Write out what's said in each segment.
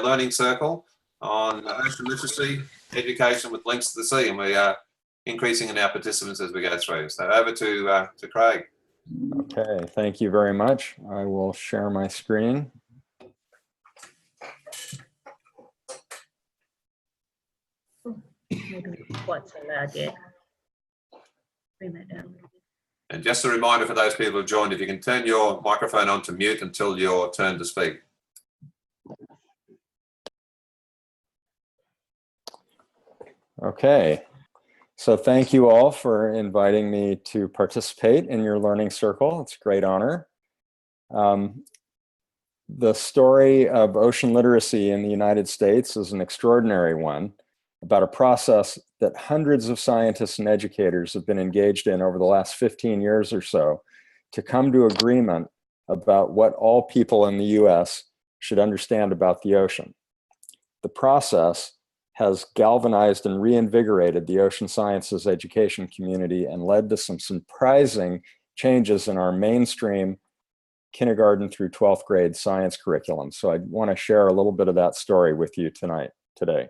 learning circle on ocean literacy education with links to the sea, and we are increasing in our participants as we go through. So over to Craig. Okay, thank you very much. I will share my screen. What's allowed yet? Bring that down. And just a reminder for those people who have joined, if you can turn your microphone on to mute until your turn to speak. Okay, so thank you all for inviting me to participate in your learning circle. It's a great honor. The story of ocean literacy in the United States is an extraordinary one, about a process that hundreds of scientists and educators have been engaged in over the last 15 years or so to come to agreement about what all people in the US should understand about the ocean. The process has galvanized and reinvigorated the ocean sciences education community and led to some surprising changes in our mainstream kindergarten through 12th grade science curriculum. So I want to share a little bit of that story with you today.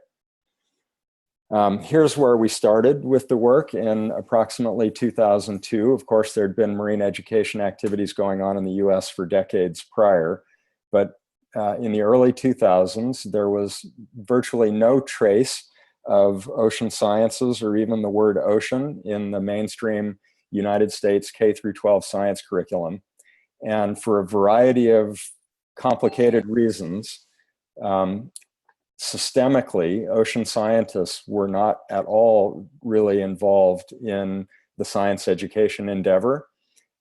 Here's where we started with the work in approximately 2002. Of course, there had been marine education activities going on in the US for decades prior, but in the early 2000s, there was virtually no trace of ocean sciences or even the word ocean in the mainstream United States K through 12 science curriculum. And for a variety of complicated reasons, systemically, ocean scientists were not at all really involved in the science education endeavor.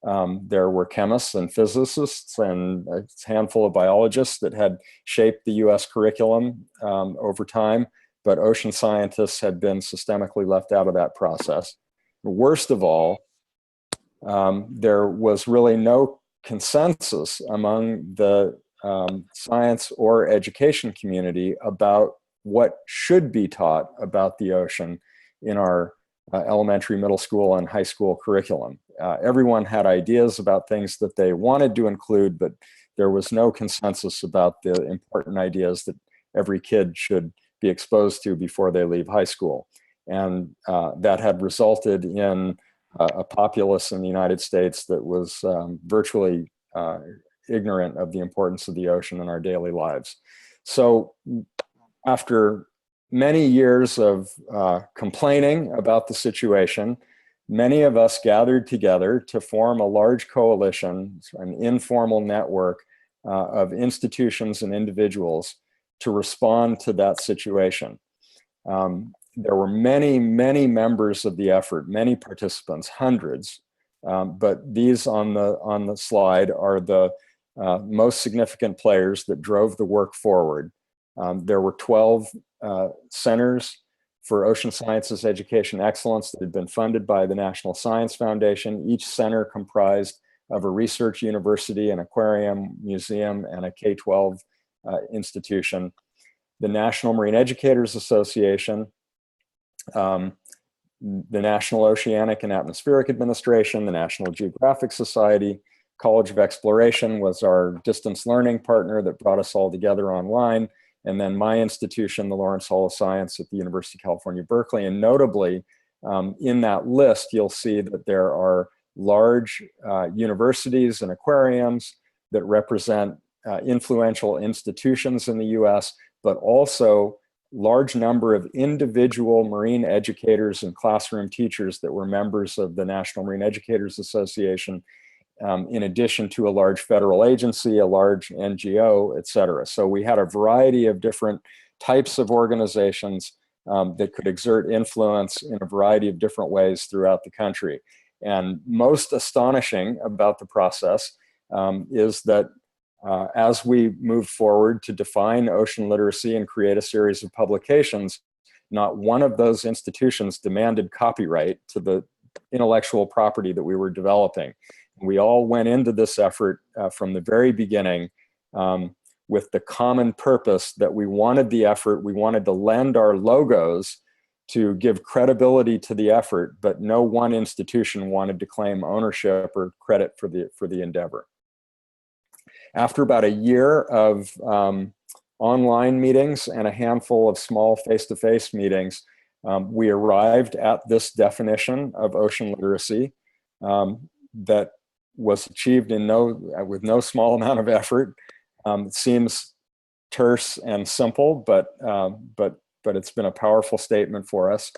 There were chemists and physicists and a handful of biologists that had shaped the US curriculum over time, but ocean scientists had been systemically left out of that process. Worst of all, there was really no consensus among the science or education community about what should be taught about the ocean in our elementary, middle school, and high school curriculum. Everyone had ideas about things that they wanted to include, but there was no consensus about the important ideas that every kid should be exposed to before they leave high school. And that had resulted in a populace in the United States that was virtually ignorant of the importance of the ocean in our daily lives. So after many years of complaining about the situation, many of us gathered together to form a large coalition, an informal network of institutions and individuals to respond to that situation. There were many, many members of the effort, many participants, hundreds, but these on the slide are the most significant players that drove the work forward. There were 12 centers for ocean sciences education excellence that had been funded by the National Science Foundation. Each center comprised of a research university, an aquarium, museum, and a K-12 institution. The National Marine Educators Association, the National Oceanic and Atmospheric Administration, the National Geographic Society, College of Exploration was our distance learning partner that brought us all together online. And then my institution, the Lawrence Hall of Science at the University of California, Berkeley. And notably, in that list, you'll see that there are large universities and aquariums that represent influential institutions in the US, but also large number of individual marine educators and classroom teachers that were members of the National Marine Educators Association, in addition to a large federal agency, a large NGO, et cetera. So we had a variety of different types of organizations that could exert influence in a variety of different ways throughout the country. And most astonishing about the process is that as we moved forward to define ocean literacy and create a series of publications, not one of those institutions demanded copyright to the intellectual property that we were developing. We all went into this effort from the very beginning with the common purpose that we wanted the effort, we wanted to lend our logos to give credibility to the effort, but no one institution wanted to claim ownership or credit for the endeavor. After about a year of online meetings and a handful of small face-to-face meetings, we arrived at this definition of ocean literacy that was achieved with no small amount of effort. It seems terse and simple, but it's been a powerful statement for us.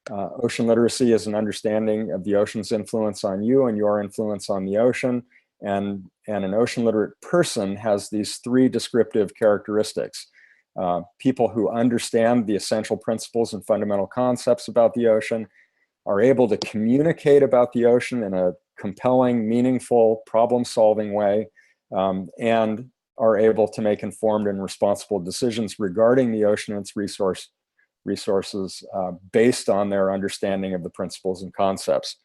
Ocean literacy is an understanding of the ocean's influence on you and your influence on the ocean. And an ocean literate person has these three descriptive characteristics. People who understand the essential principles and fundamental concepts about the ocean, are able to communicate about the ocean in a compelling, meaningful, problem-solving way, and are able to make informed and responsible decisions regarding the ocean and its resources based on their understanding of the principles and concepts.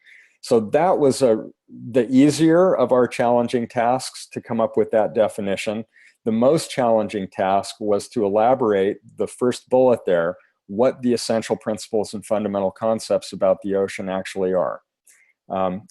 So that was the easier of our challenging tasks to come up with that definition. The most challenging task was to elaborate the first bullet there, what the essential principles and fundamental concepts about the ocean actually are.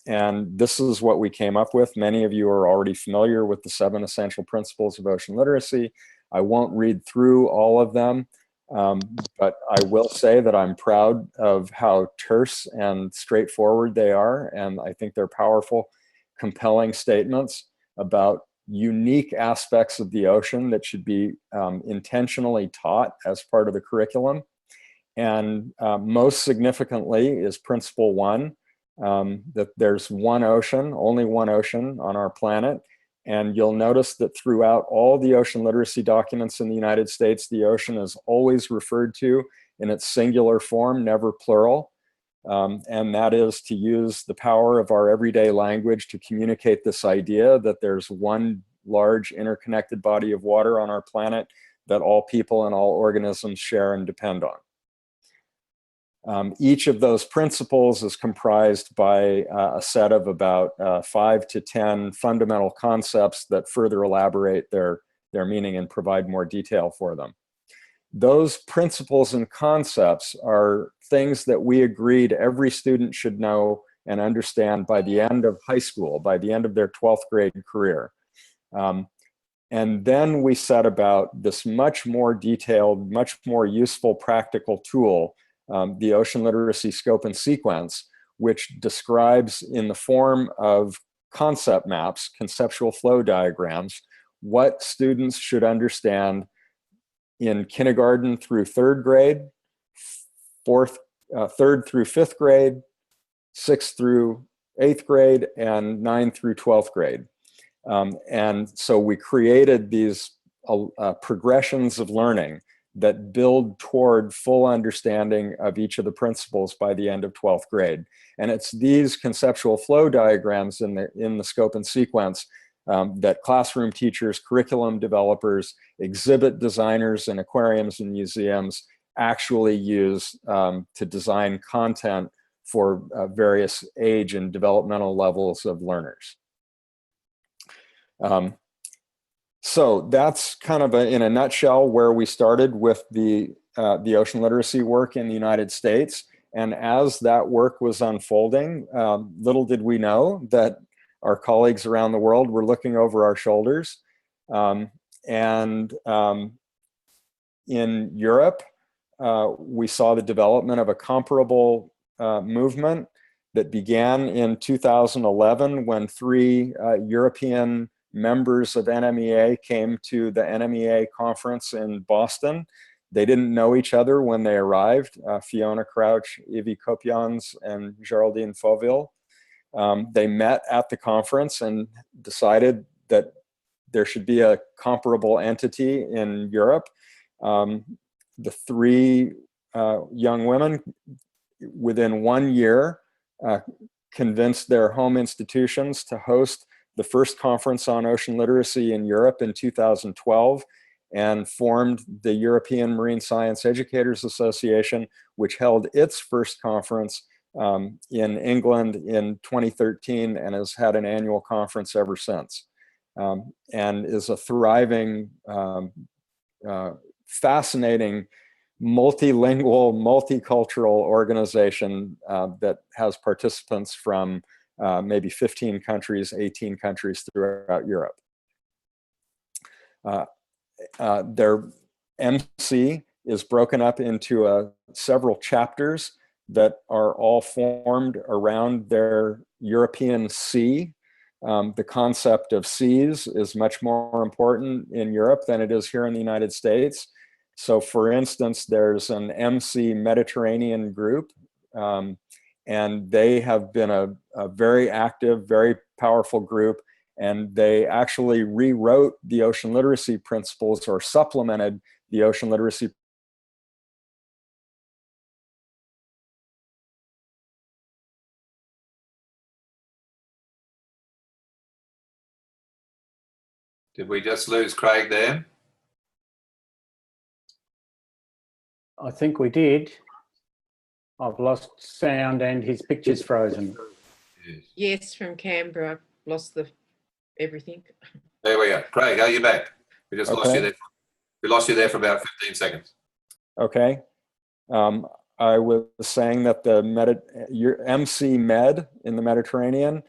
And this is what we came up with. Many of you are already familiar with the 7 essential principles of ocean literacy. I won't read through all of them, but I will say that I'm proud of how terse and straightforward they are. And I think they're powerful, compelling statements about unique aspects of the ocean that should be intentionally taught as part of the curriculum. And most significantly is principle 1, that there's one ocean, only one ocean on our planet. And you'll notice that throughout all the ocean literacy documents in the United States, the ocean is always referred to in its singular form, never plural. And that is to use the power of our everyday language to communicate this idea that there's one large interconnected body of water on our planet that all people and all organisms share and depend on. Each of those principles is comprised by a set of about 5 to 10 fundamental concepts that further elaborate their meaning and provide more detail for them. Those principles and concepts are things that we agreed every student should know and understand by the end of high school, by the end of their 12th grade career. And then we set about this much more detailed, much more useful practical tool, the Ocean Literacy Scope and Sequence, which describes in the form of concept maps, conceptual flow diagrams, what students should understand in kindergarten through 3rd grade, 3rd through 5th grade, 6th through 8th grade, and 9th through 12th grade. And so we created these progressions of learning that build toward full understanding of each of the principles by the end of 12th grade. And it's these conceptual flow diagrams in the scope and sequence that classroom teachers, curriculum developers, exhibit designers in aquariums and museums actually use to design content for various age and developmental levels of learners. So that's kind of in a nutshell where we started with the ocean literacy work in the United States. And as that work was unfolding, little did we know that our colleagues around the world were looking over our shoulders. In Europe, we saw the development of a comparable movement that began in 2011 when 3 European members of NMEA came to the NMEA conference in Boston. They didn't know each other when they arrived, Fiona Crouch, Evie Kopians, and Geraldine Fauville. They met at the conference and decided that there should be a comparable entity in Europe. The 3 young women, within 1 year, convinced their home institutions to host the first conference on ocean literacy in Europe in 2012 and formed the European Marine Science Educators Association, which held its first conference in England in 2013 and has had an annual conference ever since, and is a thriving, fascinating, multilingual, multicultural organization that has participants from maybe 15 countries, 18 countries throughout Europe. their MC is broken up into several chapters that are all formed around their European Sea. The concept of seas is much more important in Europe than it is here in the United States. So for instance, there's an MC Mediterranean group, and they have been a very active, very powerful group, and they actually rewrote the ocean literacy principles or supplemented the ocean literacy. Did we just lose Craig there? I think we did. I've lost sound and his picture's frozen. Yes. Yes, from Canberra. I've lost everything. There we go. Craig, are you back? We just lost you there. We lost you there for about 15 seconds. Okay. I was saying that your MC Med in the Mediterranean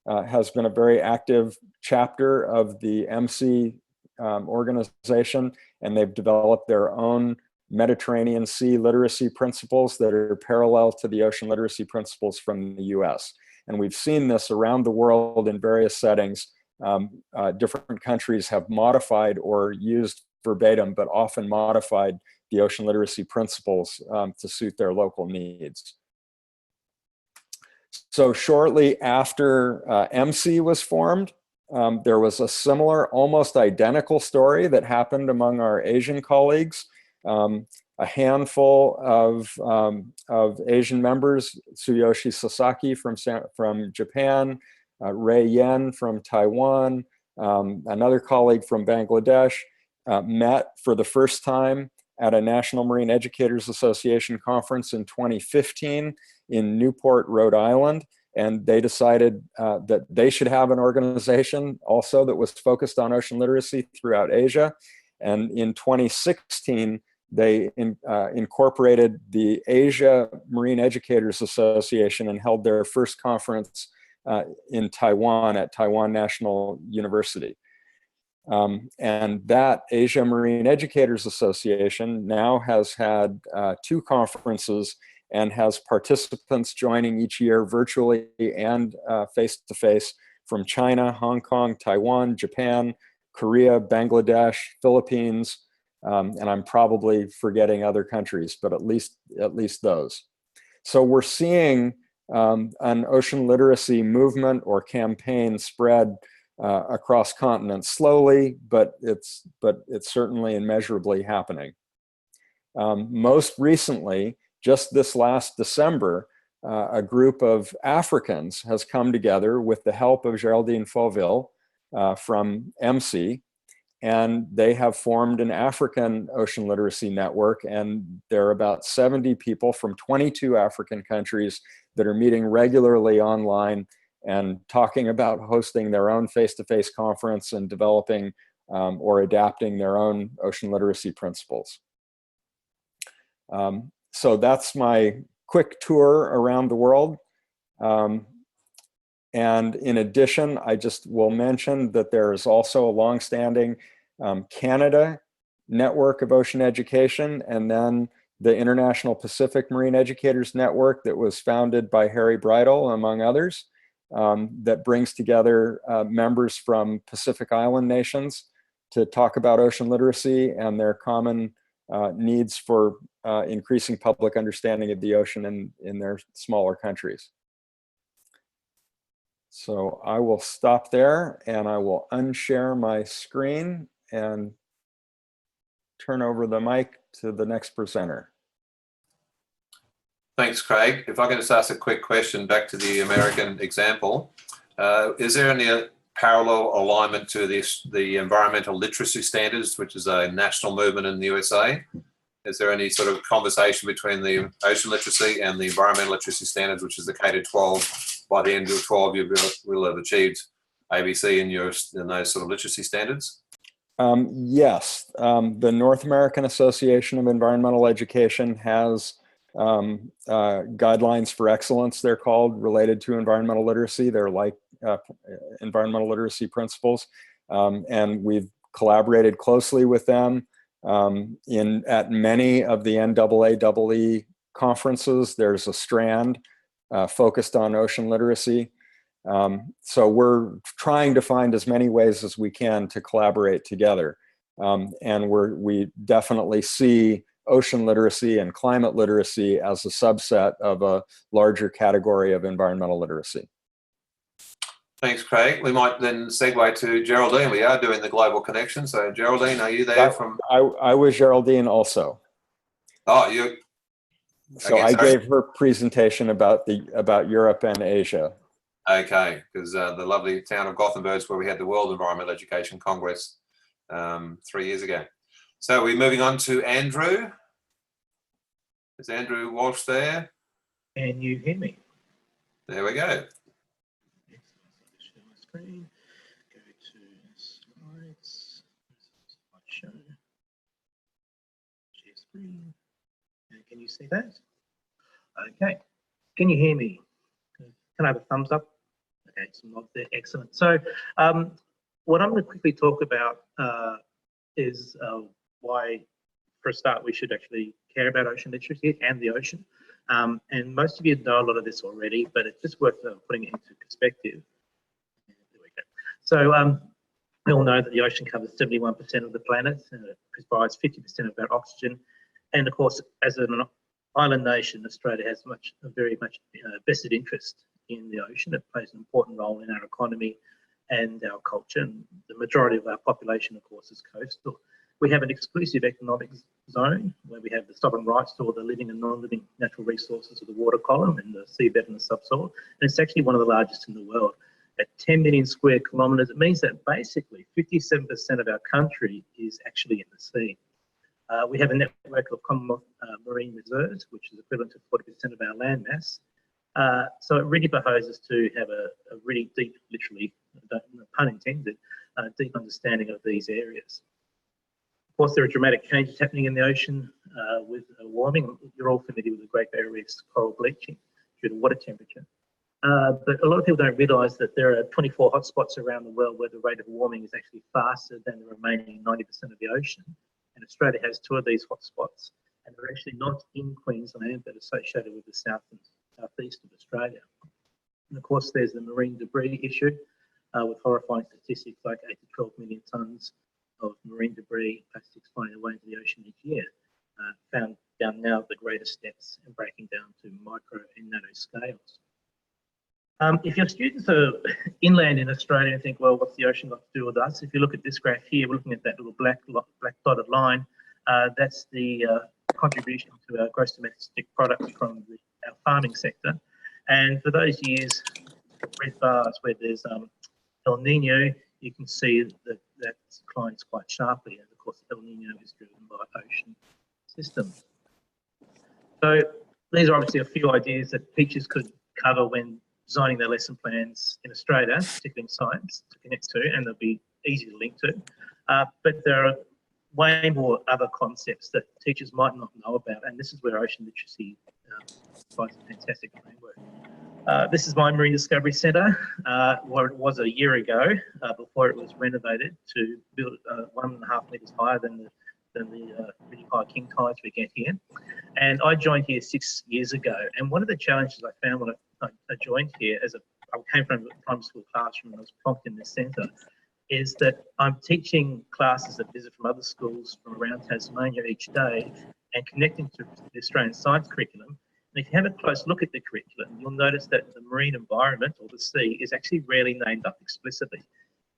has been a very active chapter of the MC organization, and they've developed their own Mediterranean Sea literacy principles that are parallel to the ocean literacy principles from the US. And we've seen this around the world in various settings. Different countries have modified or used verbatim, but often modified the ocean literacy principles to suit their local needs. So shortly after MC was formed, there was a similar, almost identical story that happened among our Asian colleagues. A handful of Asian members, Tsuyoshi Sasaki from Japan, Ray Yen from Taiwan, another colleague from Bangladesh, met for the first time at a National Marine Educators Association conference in 2015 in Newport, Rhode Island. And they decided that they should have an organization also that was focused on ocean literacy throughout Asia. And in 2016, they incorporated the Asia Marine Educators Association and held their first conference in Taiwan at Taiwan National University. And that Asia Marine Educators Association now has had 2 conferences and has participants joining each year virtually and face-to-face from China, Hong Kong, Taiwan, Japan, Korea, Bangladesh, Philippines, and I'm probably forgetting other countries, but at least those. So we're seeing an ocean literacy movement or campaign spread across continents slowly, but it's certainly immeasurably happening. Most recently, just this last December, a group of Africans has come together with the help of Geraldine Fauville from MC, and they have formed an African ocean literacy network, and there are about 70 people from 22 African countries that are meeting regularly online and talking about hosting their own face-to-face conference and developing or adapting their own ocean literacy principles. So that's my quick tour around the world. And in addition, I just will mention that there is also a longstanding Canada network of ocean education, and then the International Pacific Marine Educators Network that was founded by Harry Bridle, among others, that brings together members from Pacific Island nations to talk about ocean literacy and their common needs for increasing public understanding of the ocean in their smaller countries. So I will stop there and I will unshare my screen and turn over the mic to the next presenter. Thanks, Craig. If I can just ask a quick question back to the American example, is there any parallel alignment to the environmental literacy standards, which is a national movement in the USA? Is there any sort of conversation between the ocean literacy and the environmental literacy standards, which is the K to 12? By the end of 12, you will have achieved ABC in those sort of literacy standards? Yes, the North American Association of Environmental Education has guidelines for excellence, they're called, related to environmental literacy. They're like environmental literacy principles. And we've collaborated closely with them at many of the NAAEE conferences. There's a strand focused on ocean literacy. So we're trying to find as many ways as we can to collaborate together. And we definitely see ocean literacy and climate literacy as a subset of a larger category of environmental literacy. Thanks, Craig. We might then segue to Geraldine. We are doing the global connection. So Geraldine, are you there from? I was Geraldine also. Oh, you. So I gave her presentation about Europe and Asia. Okay, because the lovely town of Gothenburg is where we had the World Environmental Education Congress 3 years ago. So we're moving on to Andrew. Is Andrew Walsh there? Can you hear me? There we go. Share my screen. Go to slides. Slideshow. Share screen. And can you see that? Okay. Can you hear me? Can I have a thumbs up? Okay, some nods there. Excellent. So, what I'm going to quickly talk about is why, for a start, we should actually care about ocean literacy and the ocean. And most of you know a lot of this already, but it's just worth putting it into perspective. There we go. So we all know that the ocean covers 71% of the planet, it provides 50% of our oxygen. And of course, as an island nation, Australia has very much vested interest in the ocean. It plays an important role in our economy and our culture. And the majority of our population, of course, is coastal. We have an exclusive economic zone where we have the sovereign rights to all the living and non-living natural resources of the water column and the seabed and the subsoil. And it's actually one of the largest in the world. At 10 million square kilometres, it means that basically 57% of our country is actually in the sea. We have a network of Commonwealth marine reserves, which is equivalent to 40% of our land mass. So it really behoves us to have a really deep, literally, pun intended, deep understanding of these areas. Of course, there are dramatic changes happening in the ocean with warming. You're all familiar with the Great Barrier Reef's coral bleaching due to water temperature. But a lot of people don't realise that there are 24 hotspots around the world where the rate of warming is actually faster than the remaining 90% of the ocean. And Australia has 2 of these hotspots, and they're actually not in Queensland, but associated with the south and southeast of Australia. And of course, there's the marine debris issue with horrifying statistics like 8 to 12 million tonnes of marine debris, plastics finding their way into the ocean each year, found down now at the greatest depths and breaking down to micro and nano scales. If your students are inland in Australia and think, well, what's the ocean got to do with us? If you look at this graph here, we're looking at that little black dotted line. That's the contribution to our gross domestic product from our farming sector. And for those years, red bars where there's El Nino, you can see that that declines quite sharply. And of course, El Nino is driven by ocean systems. So these are obviously a few ideas that teachers could cover when designing their lesson plans in Australia, particularly in science, to connect to, and they'll be easy to link to. But there are way more other concepts that teachers might not know about, and this is where ocean literacy provides a fantastic framework. This is my Marine Discovery Centre, where it was a year ago, before it was renovated to build 1.5 metres higher than the really high king tides we get here. And I joined here 6 years ago, and one of the challenges I found when I joined here, I came from a primary school classroom and I was prompted in this centre, is that I'm teaching classes that visit from other schools from around Tasmania each day and connecting to the Australian science curriculum. And if you have a close look at the curriculum, you'll notice that the marine environment, or the sea, is actually rarely named up explicitly.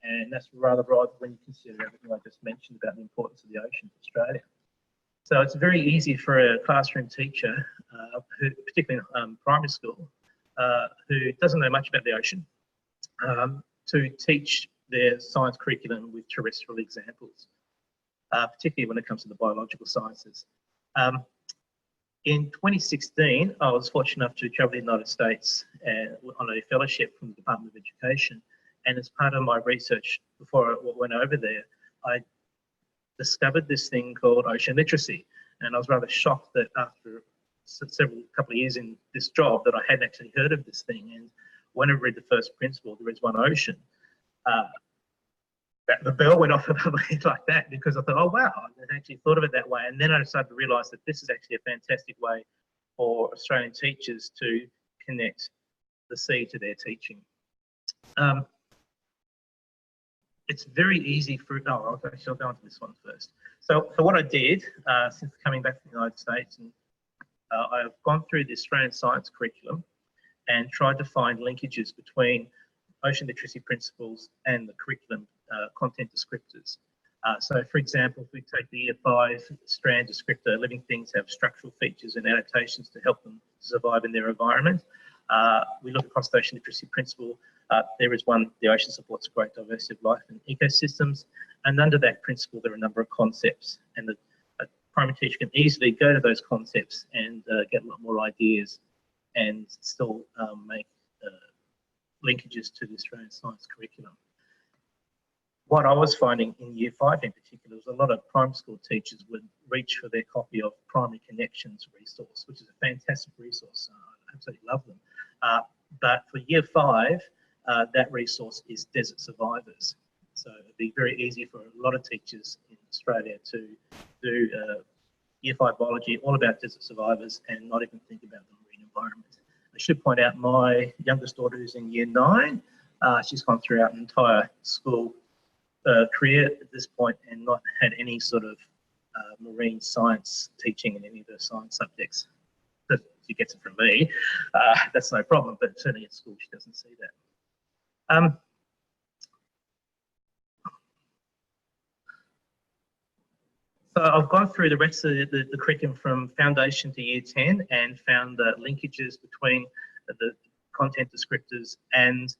And that's rather odd when you consider everything I just mentioned about the importance of the ocean to Australia. So it's very easy for a classroom teacher, who, particularly in primary school, who doesn't know much about the ocean, to teach their science curriculum with terrestrial examples, particularly when it comes to the biological sciences. In 2016, I was fortunate enough to travel to the United States on a fellowship from the Department of Education. And as part of my research, before I went over there, I discovered this thing called ocean literacy. And I was rather shocked that after couple of years in this job that I hadn't actually heard of this thing. And when I read the first principle, there is one ocean, the bell went off in my head like that, because I thought, oh wow, I hadn't actually thought of it that way. And then I started to realise that this is actually a fantastic way for Australian teachers to connect the sea to their teaching. It's very easy for, I'll go on to this one first. So what I did since coming back from the United States, and I've gone through the Australian science curriculum and tried to find linkages between ocean literacy principles and the curriculum content descriptors. So for example, if we take the Year 5 strand descriptor, living things have structural features and adaptations to help them survive in their environment. We look across the ocean literacy principle. There is one, the ocean supports a great diversity of life and ecosystems. And under that principle, there are a number of concepts, and the primary teacher can easily go to those concepts and get a lot more ideas and still make linkages to the Australian science curriculum. What I was finding in Year 5 in particular was a lot of primary school teachers would reach for their copy of Primary Connections resource, which is a fantastic resource. I absolutely love them. But for Year 5, that resource is Desert Survivors. So it'd be very easy for a lot of teachers in Australia to do Year 5 biology all about desert survivors and not even think about the marine environment. I should point out my youngest daughter who's in Year 9, she's gone throughout an entire school career at this point and not had any sort of marine science teaching in any of her science subjects. She gets it from me, that's no problem, but certainly at school she doesn't see that. So I've gone through the rest of the curriculum from foundation to Year 10 and found linkages between the content descriptors and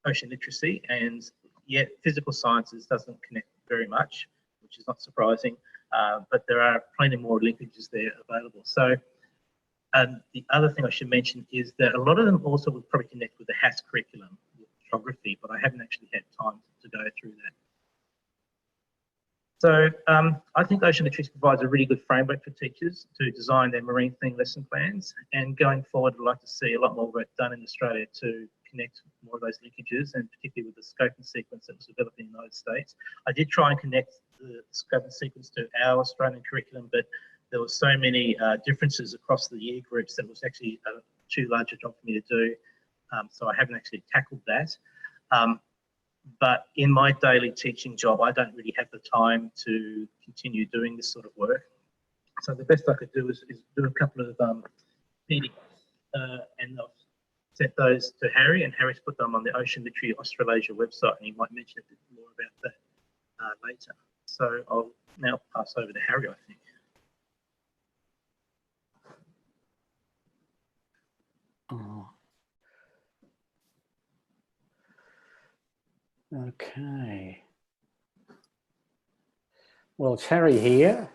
ocean literacy, and yet physical sciences doesn't connect very much, which is not surprising, but there are plenty more linkages there available. So the other thing I should mention is that a lot of them also would probably connect with the HASS curriculum, with geography, but I haven't actually had time to go through that. So I think ocean literacy provides a really good framework for teachers to design their marine theme lesson plans, and going forward I'd like to see a lot more work done in Australia to connect more of those linkages, and particularly with the scope and sequence that was developed in the United States. I did try and connect the scope and sequence to our Australian curriculum, but there were so many differences across the year groups that was actually too large a job for me to do, so I haven't actually tackled that. But in my daily teaching job, I don't really have the time to continue doing this sort of work. So the best I could do is do a couple of PDFs, and I've sent those to Harry, and Harry's put them on the Ocean Literacy Australasia website, and he might mention a bit more about that later. So I'll now pass over to Harry, I think. Oh. Okay. Well, it's Harry here.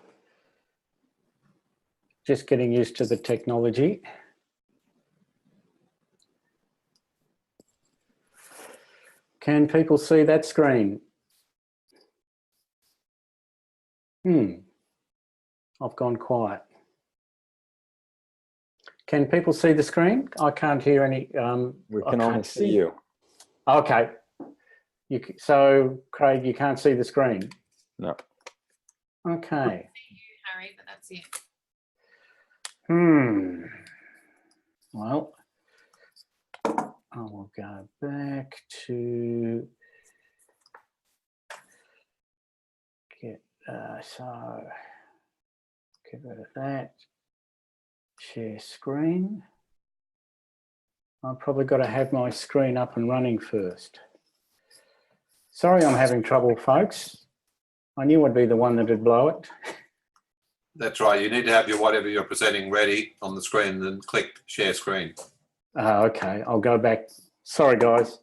Just getting used to the technology. Can people see that screen? I've gone quiet. Can people see the screen? I can't hear any. We can only see you. Okay. So, Craig, you can't see the screen? No. Okay. Harry, but that's it. Well, I will go back to get, so get rid of that. Share screen. I've probably got to have my screen up and running first. Sorry, I'm having trouble, folks. I knew I'd be the one that'd blow it. That's right. You need to have your whatever you're presenting ready on the screen, then click share screen. Okay, I'll go back. Sorry, guys.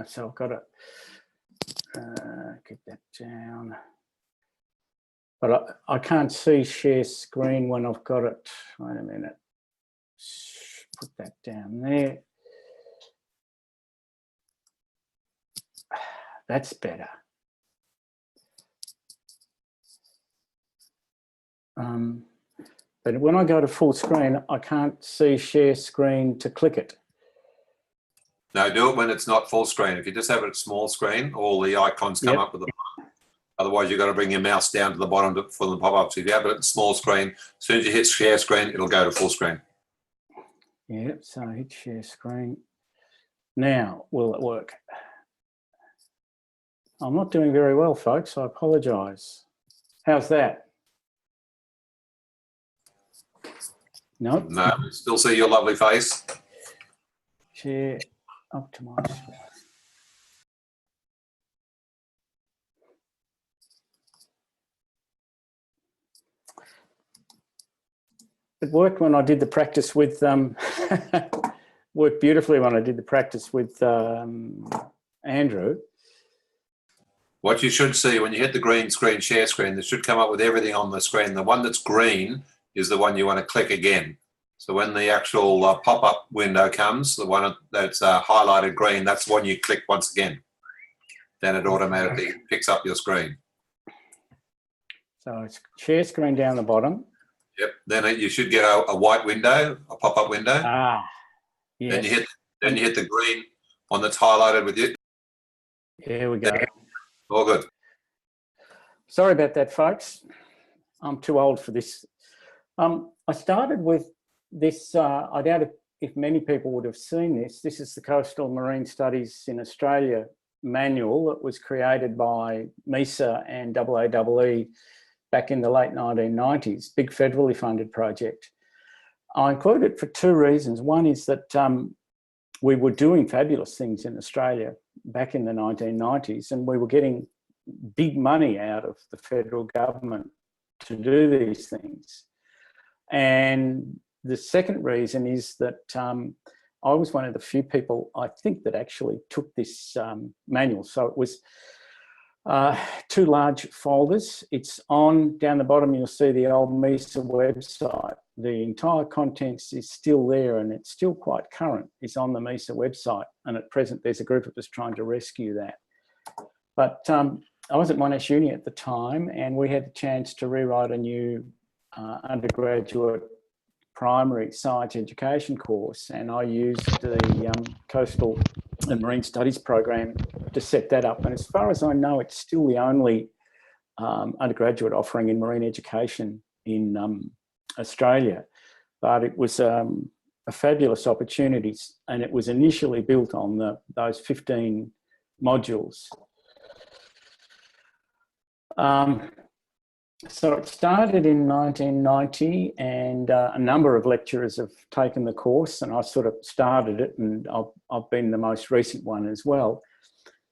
So I've got to get that down. But I can't see share screen when I've got it. Wait a minute. Put that down there. That's better. But when I go to full screen, I can't see share screen to click it. No, do it when it's not full screen. If you just have it small screen, all the icons come Yep. up with the. Otherwise, you've got to bring your mouse down to the bottom for the pop-ups. If you have it small screen, as soon as you hit share screen, it'll go to full screen. Yep, so hit share screen. Now, will it work? I'm not doing very well, folks. I apologise. How's that? Nope. No, still see your lovely face. Share, optimise. It worked when I did the practice with, worked beautifully when I did the practice with Andrew. What you should see when you hit the green screen share screen, it should come up with everything on the screen. The one that's green is the one you want to click again. So when the actual pop-up window comes, the one that's highlighted green, that's the one you click once again. Then it automatically picks up your screen. So it's share screen down the bottom. Yep. Then you should get a white window, a pop-up window. Ah, yes. Then you hit the green one that's highlighted with you. Here we go. All good. Sorry about that, folks. I'm too old for this. I started with this, I doubt if many people would have seen this. This is the Coastal Marine Studies in Australia manual that was created by MESA and AAEE back in the late 1990s, big federally funded project. I include it for two reasons. One is that we were doing fabulous things in Australia back in the 1990s, and we were getting big money out of the federal government to do these things. And the second reason is that I was one of the few people, I think, that actually took this manual. So it was two large folders. It's on, down the bottom, you'll see the old MESA website. The entire contents is still there and it's still quite current. It's on the MESA website, and at present there's a group of us trying to rescue that. But I was at Monash Uni at the time, and we had the chance to rewrite a new undergraduate primary science education course, and I used the Coastal and Marine Studies program to set that up. And as far as I know, it's still the only undergraduate offering in marine education in Australia. But it was a fabulous opportunity, and it was initially built on those 15 modules. So it started in 1990, and a number of lecturers have taken the course, and I sort of started it, and I've been the most recent one as well.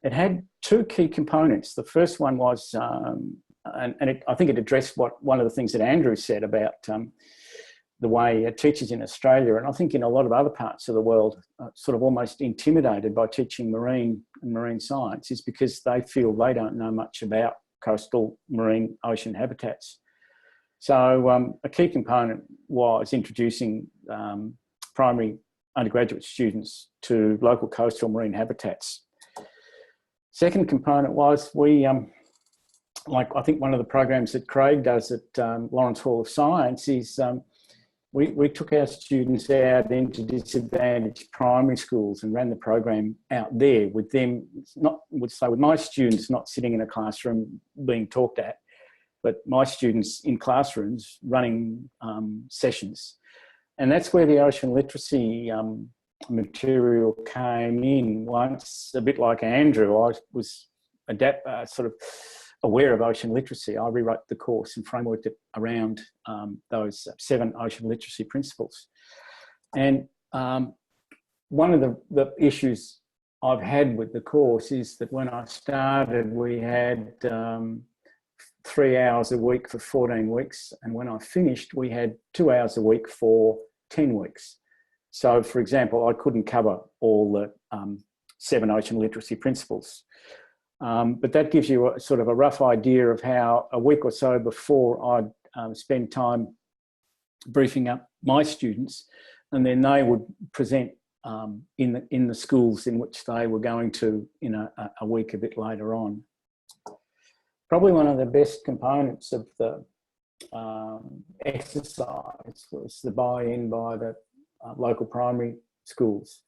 It had two key components. The first one was, I think it addressed one of the things that Andrew said about the way teachers in Australia, and I think in a lot of other parts of the world, sort of almost intimidated by teaching marine and marine science, is because they feel they don't know much about coastal marine ocean habitats. So a key component was introducing primary undergraduate students to local coastal marine habitats. Second component was like I think one of the programs that Craig does at Lawrence Hall of Science is we took our students out into disadvantaged primary schools and ran the program out there with them, with my students not sitting in a classroom being talked at, but my students in classrooms running sessions. And that's where the ocean literacy material came in. Once, a bit like Andrew, I was sort of aware of ocean literacy. I rewrote the course and frameworked it around those 7 ocean literacy principles. And one of the issues I've had with the course is that when I started, we had 3 hours a week for 14 weeks. And when I finished, we had 2 hours a week for 10 weeks. So, for example, I couldn't cover all the 7 ocean literacy principles. But that gives you a sort of a rough idea of how a week or so before I'd spend time briefing up my students, and then they would present in the schools in which they were going to in a week a bit later on. Probably one of the best components of the exercise was the buy-in by the local primary schools.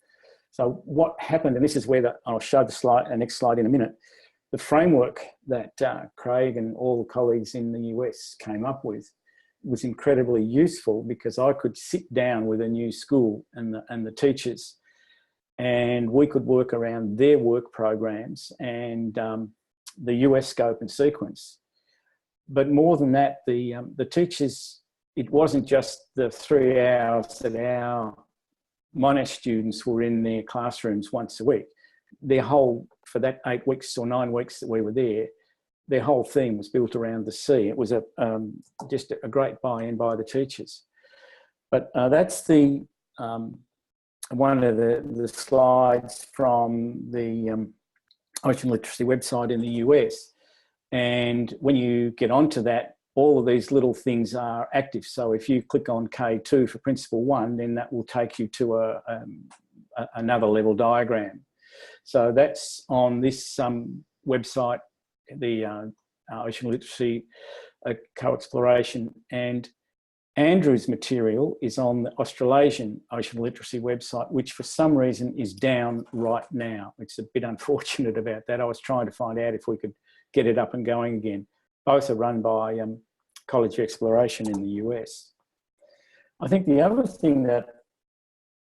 So what happened, and this is where I'll show the next slide in a minute, the framework that Craig and all the colleagues in the US came up with was incredibly useful, because I could sit down with a new school and the teachers, and we could work around their work programs and the US scope and sequence. But more than that, the teachers, it wasn't just the 3 hours that our Monash students were in their classrooms once a week. Their whole, for that 8 weeks or 9 weeks that we were there, their whole theme was built around the sea. It was just a great buy-in by the teachers. But that's one of the slides from the Ocean Literacy website in the US. And when you get onto that, all of these little things are active. So if you click on K2 for Principle 1, then that will take you to another level diagram. So that's on this website, the Ocean Literacy Co-Exploration. And Andrew's material is on the Australasian Ocean Literacy website, which for some reason is down right now. It's a bit unfortunate about that. I was trying to find out if we could get it up and going again. Both are run by College Exploration in the US. I think the other thing that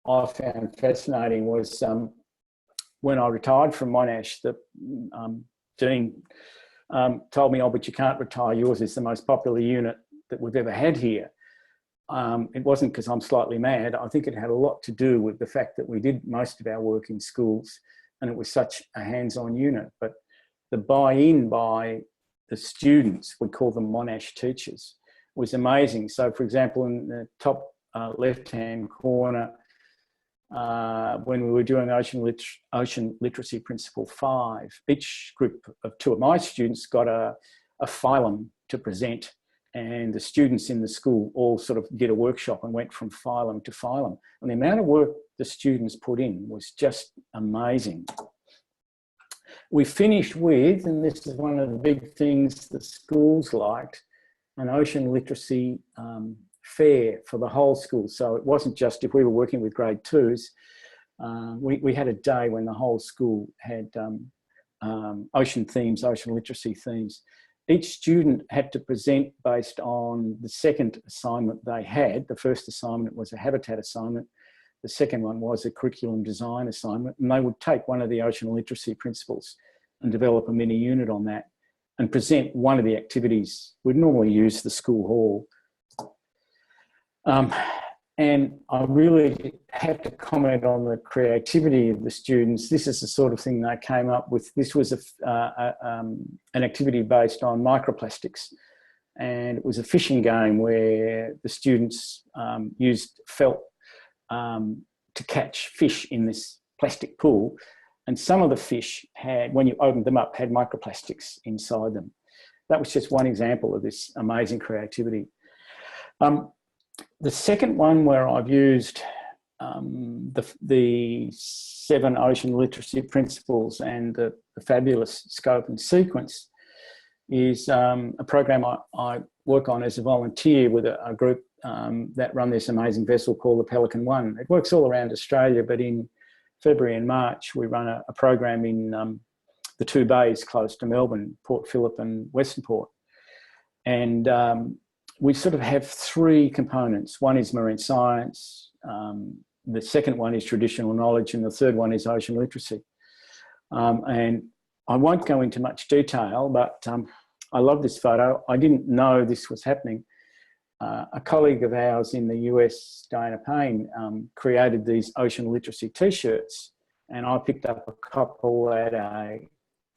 I found fascinating was when I retired from Monash, the Dean told me, oh, but you can't retire, yours is the most popular unit that we've ever had here. It wasn't because I'm slightly mad. I think it had a lot to do with the fact that we did most of our work in schools and it was such a hands-on unit. But the buy-in by the students, we call them Monash teachers, was amazing. So for example, in the top left-hand corner, when we were doing Ocean Literacy Principle 5, each group of 2 of my students got a phylum to present, and the students in the school all sort of did a workshop and went from phylum to phylum. And the amount of work the students put in was just amazing. We finished with, and this is one of the big things the schools liked, an ocean literacy fair for the whole school. So it wasn't just if we were working with grade 2s, we had a day when the whole school had ocean themes, ocean literacy themes. Each student had to present based on the second assignment they had. The first assignment was a habitat assignment. The second one was a curriculum design assignment, and they would take one of the ocean literacy principles and develop a mini unit on that and present one of the activities. We'd normally use the school hall. And I really had to comment on the creativity of the students. This is the sort of thing they came up with. This was an activity based on microplastics. And it was a fishing game where the students used felt to catch fish in this plastic pool. And some of the fish had, when you opened them up, had microplastics inside them. That was just one example of this amazing creativity. The second one where I've used the 7 ocean literacy principles and the fabulous scope and sequence is a program I work on as a volunteer with a group that run this amazing vessel called the Pelican One. It works all around Australia, but in February and March, we run a program in the 2 bays close to Melbourne, Port Phillip and Western Port. And we sort of have 3 components. One is marine science, the second one is traditional knowledge, and the third one is ocean literacy. And I won't go into much detail, but I love this photo. I didn't know this was happening. A colleague of ours in the US, Diana Payne, created these ocean literacy t-shirts, and I picked up a couple at an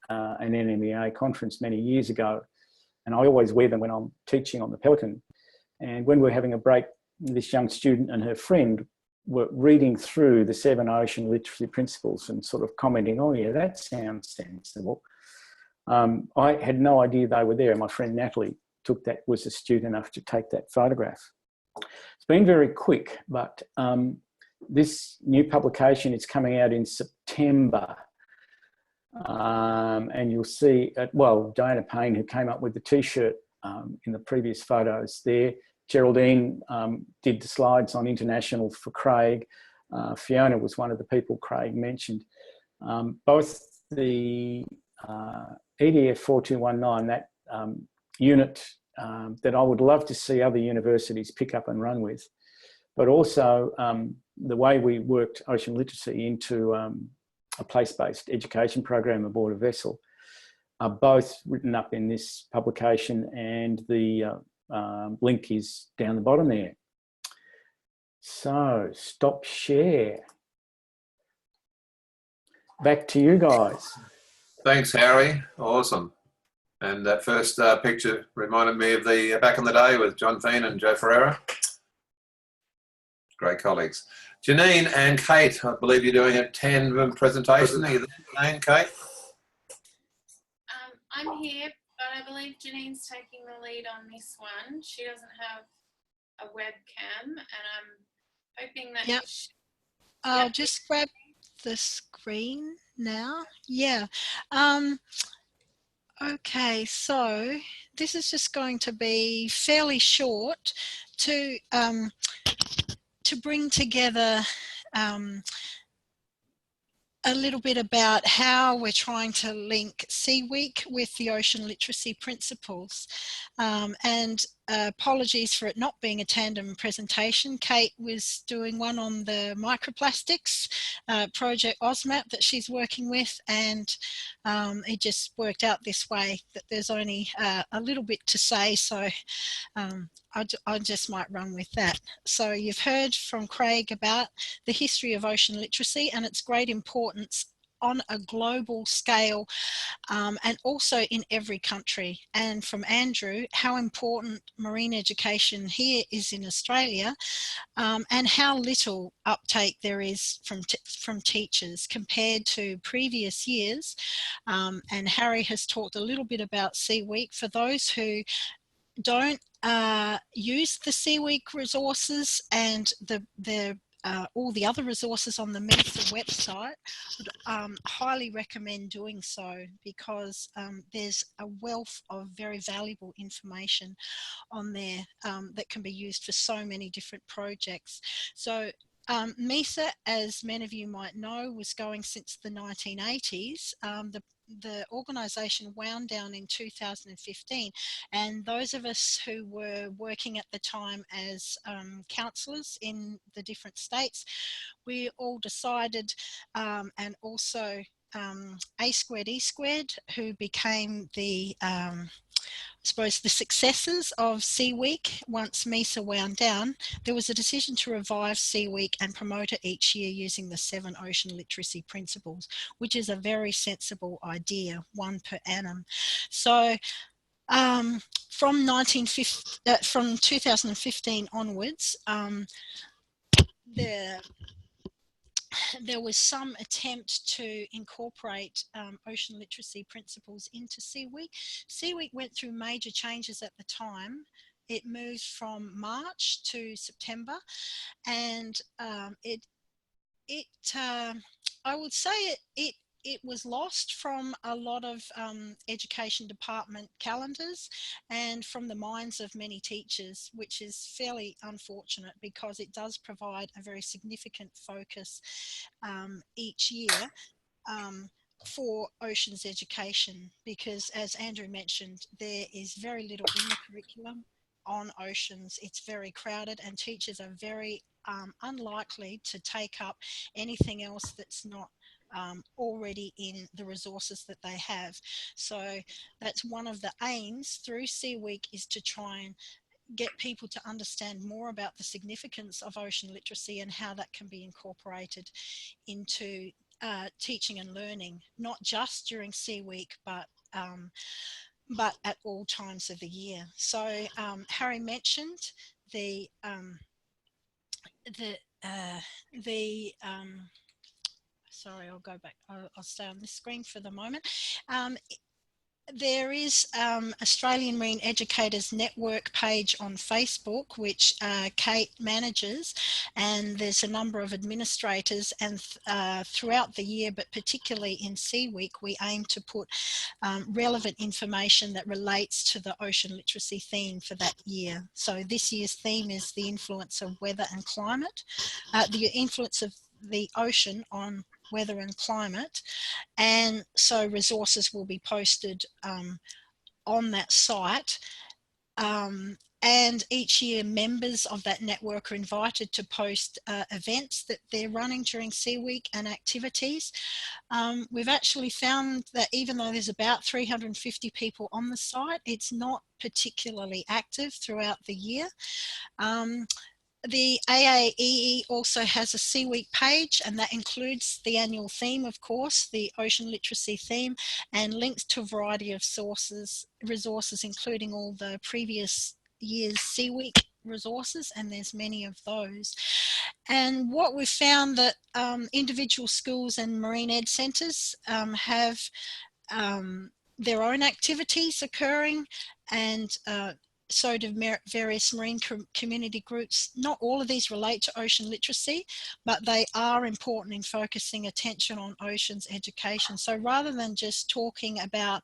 NMEA conference many years ago. And I always wear them when I'm teaching on the Pelican. And when we're having a break, this young student and her friend were reading through the 7 ocean literacy principles and sort of commenting, oh yeah, that sounds sensible. I had no idea they were there. My friend Natalie was astute enough to take that photograph. It's been very quick, but this new publication is coming out in September. And you'll see, well, Diana Payne, who came up with the t-shirt in the previous photos there. Geraldine did the slides on international for Craig. Fiona was one of the people Craig mentioned. Both the EDF 4219, that unit that I would love to see other universities pick up and run with, but also the way we worked ocean literacy into a place-based education program aboard a vessel, are both written up in this publication, and the link is down the bottom there. So stop share. Back to you guys. Thanks, Harry. Awesome. And that first picture reminded me of the back in the day with John Feen and Joe Ferreira. Great colleagues. Janine and Kate, I believe you're doing a tandem presentation. Are you there, Janine, Kate? I'm here, but I believe Janine's taking the lead on this one. She doesn't have a webcam, and I'm hoping that. Yep. I'll just grab the screen now. Yeah. Okay, so this is just going to be fairly short to bring together a little bit about how we're trying to link CWEEK with the ocean literacy principles. And apologies for it not being a tandem presentation. Kate was doing one on the microplastics project OSMAP that she's working with, and it just worked out this way that there's only a little bit to say, so I just might run with that. So you've heard from Craig about the history of ocean literacy and its great importance on a global scale, and also in every country. And from Andrew, how important marine education here is in Australia, and how little uptake there is from teachers compared to previous years. And Harry has talked a little bit about CWEEK. For those who don't use the CWEEK resources and all the other resources on the MESA website, would highly recommend doing so, because there's a wealth of very valuable information on there that can be used for so many different projects. So MESA, as many of you might know, was going since the 1980s. The organisation wound down in 2015, and those of us who were working at the time as counsellors in the different states, we all decided, and also A Squared E Squared, who became the I suppose the successors of CWEEK once MESA wound down, there was a decision to revive CWEEK and promote it each year using the 7 ocean literacy principles, which is a very sensible idea, 1 per annum. So from 2015 onwards, there was some attempt to incorporate ocean literacy principles into CWEEK. CWEEK went through major changes at the time. It moved from March to September, and I would say it was lost from a lot of education department calendars and from the minds of many teachers, which is fairly unfortunate, because it does provide a very significant focus each year for oceans education, because as Andrew mentioned, there is very little in the curriculum on oceans. It's very crowded, and teachers are very unlikely to take up anything else that's not already in the resources that they have. So that's one of the aims through CWEEK, is to try and get people to understand more about the significance of ocean literacy and how that can be incorporated into teaching and learning, not just during CWEEK, but at all times of the year. So Harry mentioned sorry, I'll go back. I'll stay on this screen for the moment. There is Australian Marine Educators Network page on Facebook, which Kate manages, and there's a number of administrators, and throughout the year, but particularly in Sea Week, we aim to put relevant information that relates to the ocean literacy theme for that year. So this year's theme is the influence of weather and climate, the influence of the ocean on weather and climate. And so resources will be posted on that site. And each year members of that network are invited to post events that they're running during Sea Week and activities. We've actually found that even though there's about 350 people on the site, it's not particularly active throughout the year. The AAEE also has a Sea Week page, and that includes the annual theme, of course, the ocean literacy theme, and links to a variety of resources, including all the previous year's Sea Week resources, and there's many of those. And what we've found that individual schools and marine ed centres have their own activities occurring, and so do various marine community groups. Not all of these relate to ocean literacy, but they are important in focusing attention on oceans education. So rather than just talking about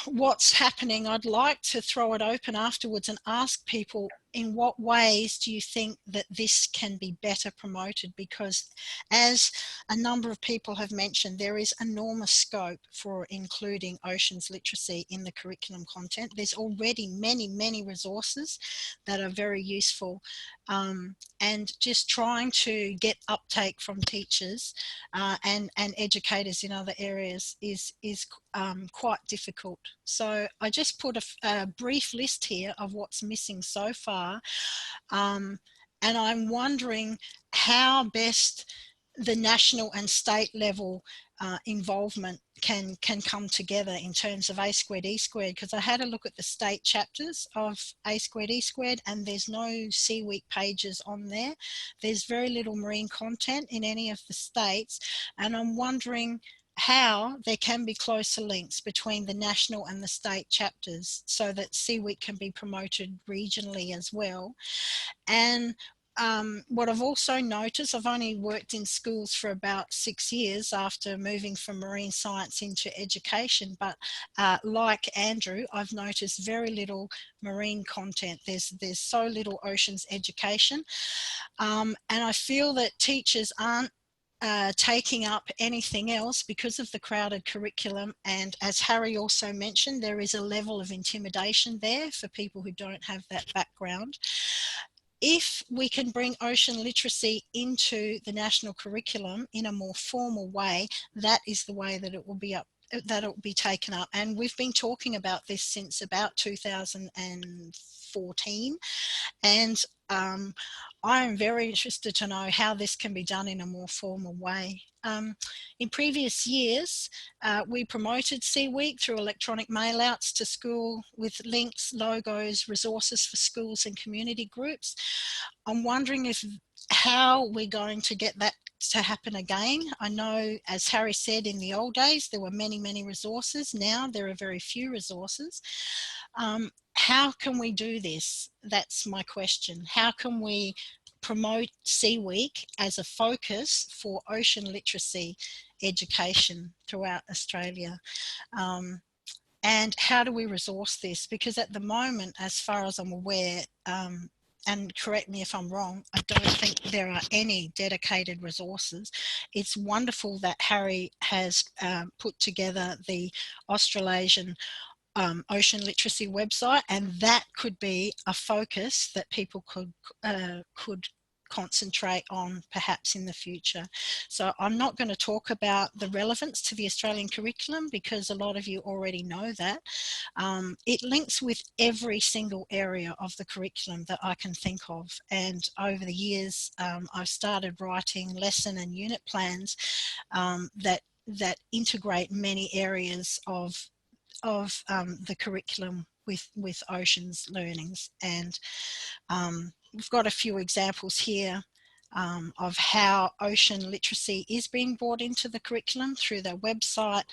what's happening, I'd like to throw it open afterwards and ask people, in what ways do you think that this can be better promoted? Because as a number of people have mentioned, there is enormous scope for including oceans literacy in the curriculum content. There's already many resources that are very useful, and just trying to get uptake from teachers and educators in other areas is quite difficult. So I just put a brief list here of what's missing so far. And I'm wondering how best the national and state level involvement can come together in terms of A Squared E Squared, because I had a look at the state chapters of A Squared E Squared and there's no Sea Week pages on there. There's very little marine content in any of the states, and I'm wondering how there can be closer links between the national and the state chapters so that Sea Week can be promoted regionally as well. And what I've also noticed, I've only worked in schools for about 6 years after moving from marine science into education, but like Andrew, I've noticed very little marine content. There's so little oceans education, and I feel that teachers aren't taking up anything else because of the crowded curriculum. And as Harry also mentioned, there is a level of intimidation there for people who don't have that background. If we can bring ocean literacy into the national curriculum in a more formal way, that is the way that it will be taken up. And we've been talking about this since about 2014, and I am very interested to know how this can be done in a more formal way. In previous years, we promoted Sea Week through electronic mail-outs to school with links, logos, resources for schools and community groups. I'm wondering how we're going to get that to happen again. I know, as Harry said, in the old days, there were many resources. Now there are very few resources. How can we do this? That's my question. How can we promote Sea Week as a focus for ocean literacy education throughout Australia? And how do we resource this? Because at the moment, as far as I'm aware, and correct me if I'm wrong, I don't think there are any dedicated resources. It's wonderful that Harry has put together the Australasian ocean literacy website, and that could be a focus that people could concentrate on perhaps in the future. So I'm not going to talk about the relevance to the Australian curriculum because a lot of you already know that. It links with every single area of the curriculum that I can think of, and over the years I've started writing lesson and unit plans that integrate many areas of the curriculum with oceans learnings. And we've got a few examples here of how ocean literacy is being brought into the curriculum through their website,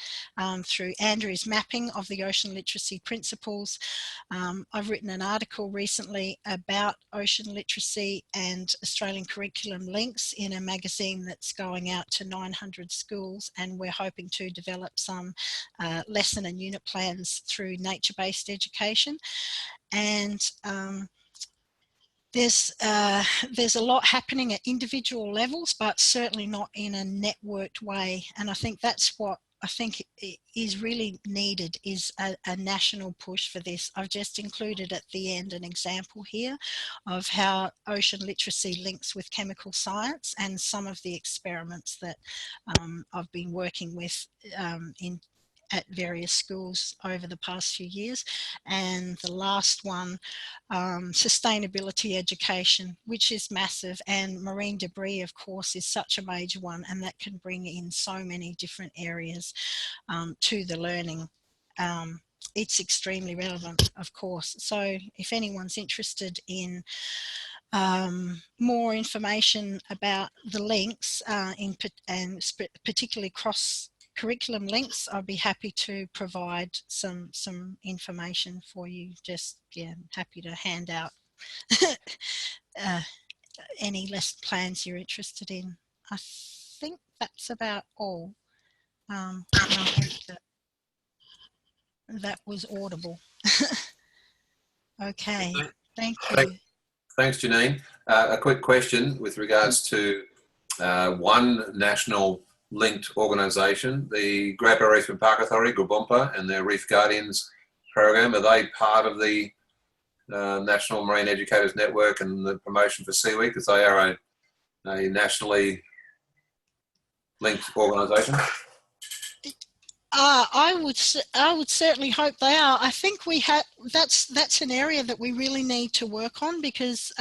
through Andrew's mapping of the ocean literacy principles. I've written an article recently about ocean literacy and Australian curriculum links in a magazine that's going out to 900 schools, and we're hoping to develop some lesson and unit plans through nature-based education. And there's a lot happening at individual levels, but certainly not in a networked way. And I think that's what I think is really needed, is a national push for this. I've just included at the end an example here of how ocean literacy links with chemical science and some of the experiments that I've been working with at various schools over the past few years. And the last one, sustainability education, which is massive, and marine debris, of course, is such a major one, and that can bring in so many different areas to the learning. It's extremely relevant, of course. So if anyone's interested in more information about the links and particularly cross curriculum links, I'll be happy to provide some information for you. Just, yeah, happy to hand out any lesson plans you're interested in. I think that's about all. And I hope that was audible. Okay, thank you. Thanks, Janine. A quick question with regards to one national linked organisation, the Great Barrier Reef and Park Authority, GRBOMPA, and their Reef Guardians program. Are they part of the National Marine Educators Network and the promotion for Sea Week, because they are a nationally linked organisation? I would certainly hope they are. I think we have. That's an area that we really need to work on, because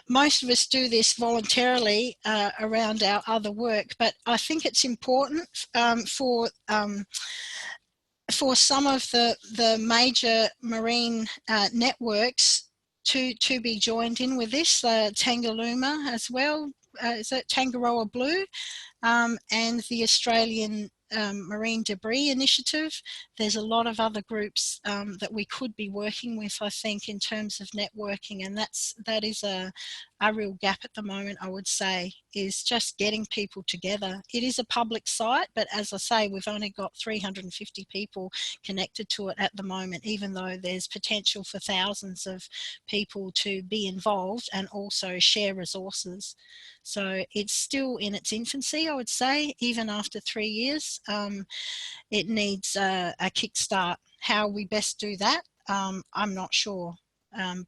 most of us do this voluntarily around our other work. But I think it's important for some of the major marine networks to be joined in with this. Tangalooma as well. Is it Tangaroa Blue, and the Australian Marine Debris Initiative. There's a lot of other groups that we could be working with, I think, in terms of networking, and that is a real gap at the moment, I would say, is just getting people together. It is a public site, but as I say, we've only got 350 people connected to it at the moment, even though there's potential for thousands of people to be involved and also share resources. So it's still in its infancy, I would say, even after 3 years. It needs a kickstart. How we best do that, I'm not sure.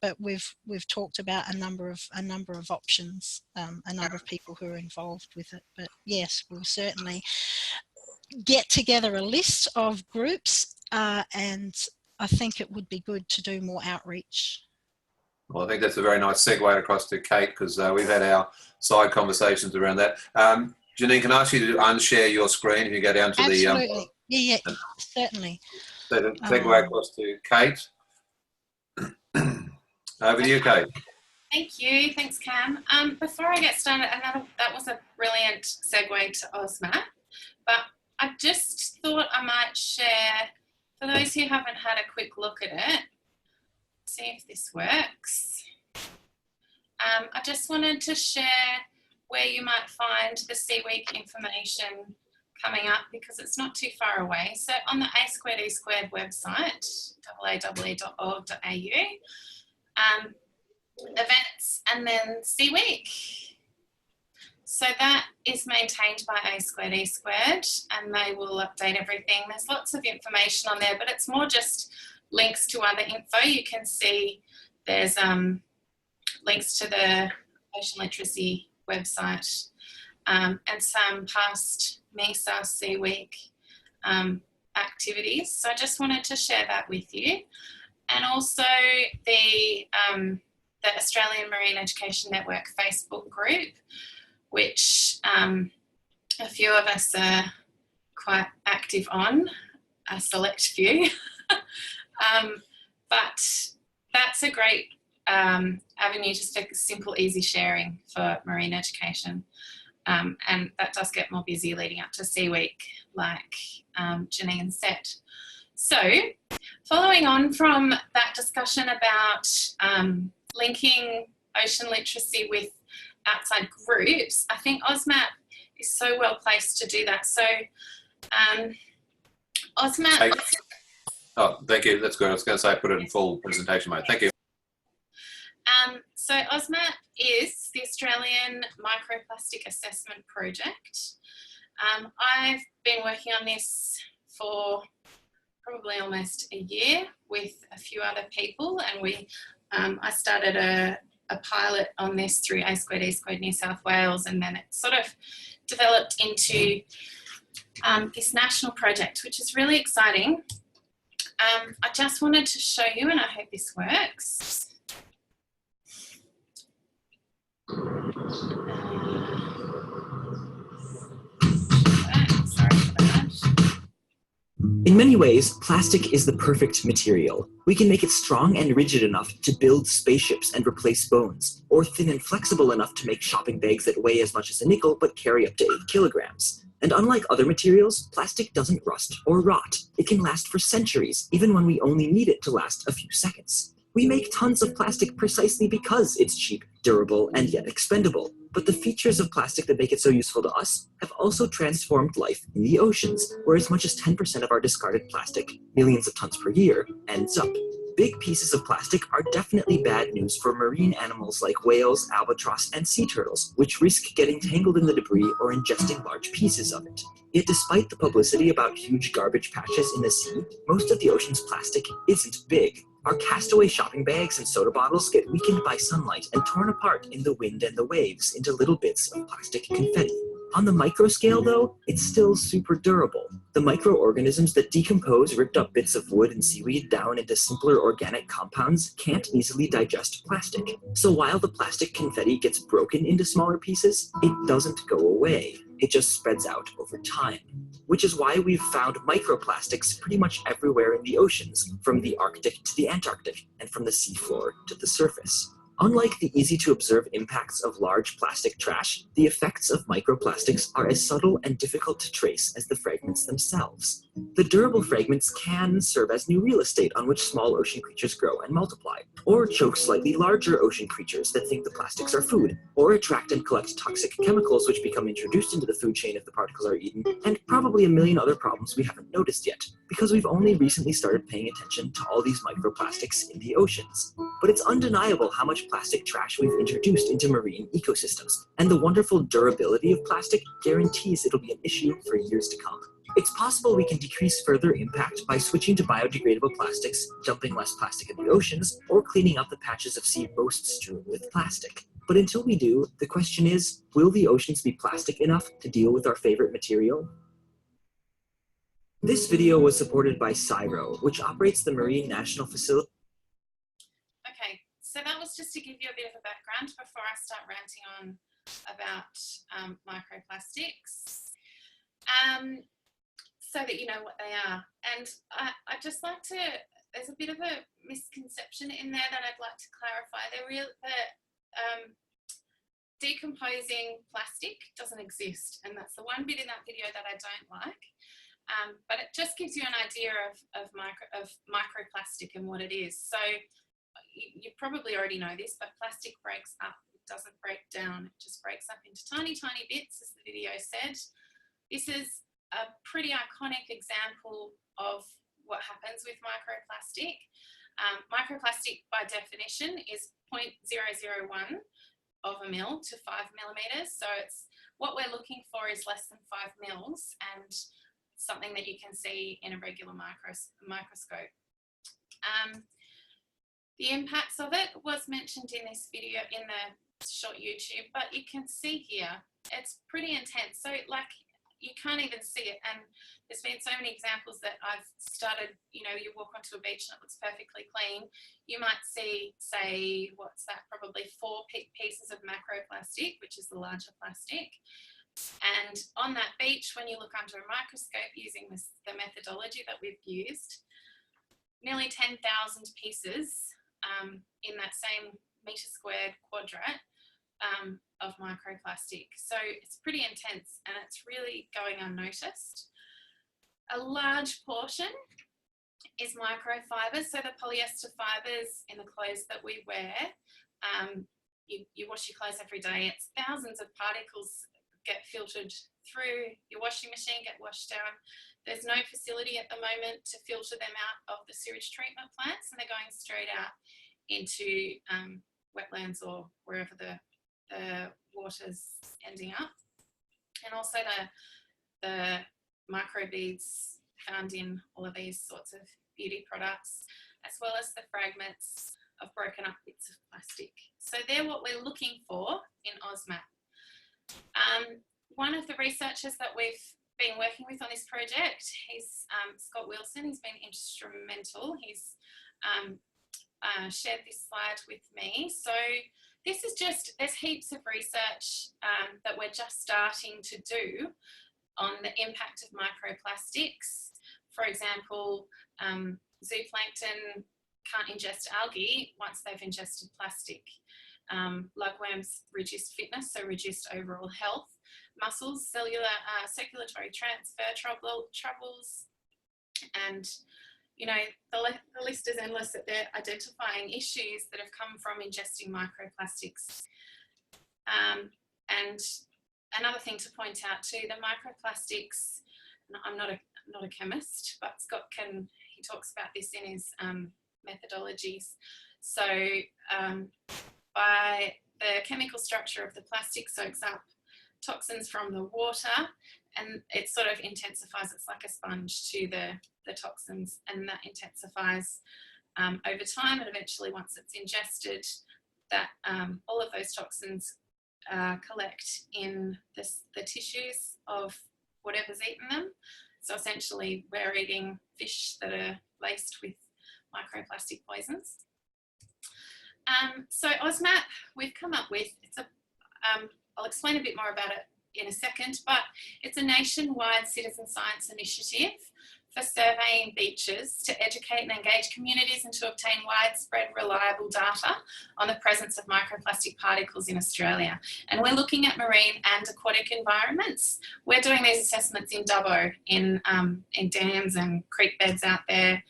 But we've talked about a number of options, a number of people who are involved with it. But yes, we'll certainly get together a list of groups, and I think it would be good to do more outreach. Well, I think that's a very nice segue across to Kate, because we've had our side conversations around that. Janine, can I ask you to unshare your screen if you go down to Absolutely. Yeah, certainly. segue across to Kate. Over to you, Kate. Thank you. Thanks, Cam. Before I get started, that was a brilliant segue to AusMap, but I just thought I might share, for those who haven't had a quick look at it, see if this works. I just wanted to share where you might find the Sea Week information coming up, because it's not too far away. So on the A2E2 website, aae.org.au, events, and then Sea Week. So that is maintained by A2E2, and they will update everything. There's lots of information on there, but it's more just links to other info. You can see there's links to the Ocean Literacy website, and some past MESA Sea Week activities. So I just wanted to share that with you. And also the Australian Marine Education Network Facebook group, which a few of us are quite active on, a select few. But that's a great avenue just for simple, easy sharing for marine education. And that does get more busy leading up to Sea Week, like Janine said. So following on from that discussion about linking ocean literacy with outside groups, I think AusMap is so well placed to do that. So AusMap... Oh, thank you. That's good. I was going to say put it in full presentation mode. Thank you. So AusMap is the Australian Microplastic Assessment Project. I've been working on this for probably almost a year with a few other people, and I started a pilot on this through A Squared E Squared New South Wales, and then it sort of developed into this national project, which is really exciting. I just wanted to show you, and I hope this works. Sorry for that. In many ways, plastic is the perfect material. We can make it strong and rigid enough to build spaceships and replace bones, or thin and flexible enough to make shopping bags that weigh as much as a nickel but carry up to 8 kilograms. And unlike other materials, plastic doesn't rust or rot. It can last for centuries, even when we only need it to last a few seconds. We make tons of plastic precisely because it's cheap, durable, and yet expendable. But the features of plastic that make it so useful to us have also transformed life in the oceans, where as much as 10% of our discarded plastic, millions of tons per year, ends up. Big pieces of plastic are definitely bad news for marine animals like whales, albatross, and sea turtles, which risk getting tangled in the debris or ingesting large pieces of it. Yet despite the publicity about huge garbage patches in the sea, most of the ocean's plastic isn't big. Our castaway shopping bags and soda bottles get weakened by sunlight and torn apart in the wind and the waves into little bits of plastic confetti. On the micro scale, though, it's still super durable. The microorganisms that decompose ripped up bits of wood and seaweed down into simpler organic compounds can't easily digest plastic. So while the plastic confetti gets broken into smaller pieces, it doesn't go away. It just spreads out over time. Which is why we've found microplastics pretty much everywhere in the oceans, from the Arctic to the Antarctic, and from the seafloor to the surface. Unlike the easy-to-observe impacts of large plastic trash, the effects of microplastics are as subtle and difficult to trace as the fragments themselves. The durable fragments can serve as new real estate on which small ocean creatures grow and multiply, or choke slightly larger ocean creatures that think the plastics are food, or attract and collect toxic chemicals which become introduced into the food chain if the particles are eaten, and probably a million other problems we haven't noticed yet, because we've only recently started paying attention to all these microplastics in the oceans. But it's undeniable how much plastic trash we've introduced into marine ecosystems, and the wonderful durability of plastic guarantees it'll be an issue for years to come. It's possible we can decrease further impact by switching to biodegradable plastics, dumping less plastic in the oceans, or cleaning up the patches of sea most strewn with plastic. But until we do, the question is, will the oceans be plastic enough to deal with our favorite material? This video was supported by CSIRO, which operates the Marine National Facility. Okay, so that was just to give you a bit of a background before I start ranting on about microplastics, so that you know what they are. And I'd just like to, there's a bit of a misconception in there that I'd like to clarify. Decomposing plastic doesn't exist, and that's the one bit in that video that I don't like. But it just gives you an idea of microplastic and what it is. So you probably already know this, but plastic breaks up. It doesn't break down. It just breaks up into tiny, tiny bits, as the video said. This is a pretty iconic example of what happens with microplastic. Microplastic, by definition, is 0.001 of a mil to 5 millimeters. So it's what we're looking for is less than 5 mils, and something that you can see in a regular microscope. The impacts of it was mentioned in this video, in the short YouTube, but you can see here, it's pretty intense. So like, you can't even see it. And there's been so many examples that I've started, you know, you walk onto a beach and it looks perfectly clean. You might see, say, what's that, probably 4 pieces of macroplastic, which is the larger plastic. And on that beach, when you look under a microscope using the methodology that we've used, nearly 10,000 pieces in that same metre squared quadrant of microplastic. So it's pretty intense and it's really going unnoticed. A large portion is microfibers, so the polyester fibers in the clothes that we wear. You wash your clothes every day, it's thousands of particles get filtered through your washing machine, get washed down. There's no facility at the moment to filter them out of the sewage treatment plants, and they're going straight out into wetlands or wherever the water's ending up. And also the microbeads found in all of these sorts of beauty products, as well as the fragments of broken up bits of plastic. So they're what we're looking for in AUSMAP. One of the researchers that we've been working with on this project, he's Scott Wilson. He's been instrumental. He's shared this slide with me. So this is just, there's heaps of research that we're just starting to do on the impact of microplastics. For example, zooplankton can't ingest algae once they've ingested plastic. Lugworms reduced fitness, so reduced overall health. Mussels, circulatory transfer troubles, and you know, the list is endless that they're identifying issues that have come from ingesting microplastics. And another thing to point out too, the microplastics, I'm not a chemist, but Scott he talks about this in his methodologies. So by the chemical structure of the plastic soaks up toxins from the water, and it sort of intensifies, it's like a sponge to the toxins, and that intensifies over time, and eventually once it's ingested, that all of those toxins collect in the tissues of whatever's eaten them. So essentially we're eating fish that are laced with microplastic poisons. So AUSMAP, we've come up with, I'll explain a bit more about it in a second, but it's a nationwide citizen science initiative for surveying beaches to educate and engage communities and to obtain widespread reliable data on the presence of microplastic particles in Australia. And we're looking at marine and aquatic environments. We're doing these assessments in Dubbo, in dams and creek beds out there.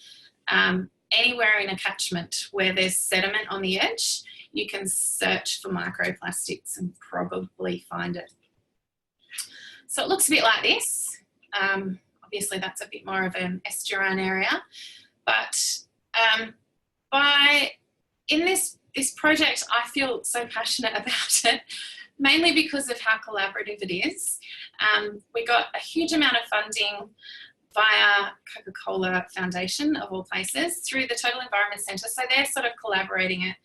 Anywhere in a catchment where there's sediment on the edge, you can search for microplastics and probably find it. So it looks a bit like this. Obviously that's a bit more of an estuarine area, but in this project, I feel so passionate about it, mainly because of how collaborative it is. We got a huge amount of funding via Coca-Cola Foundation, of all places, through the Total Environment Centre. So they're sort of collaborating it.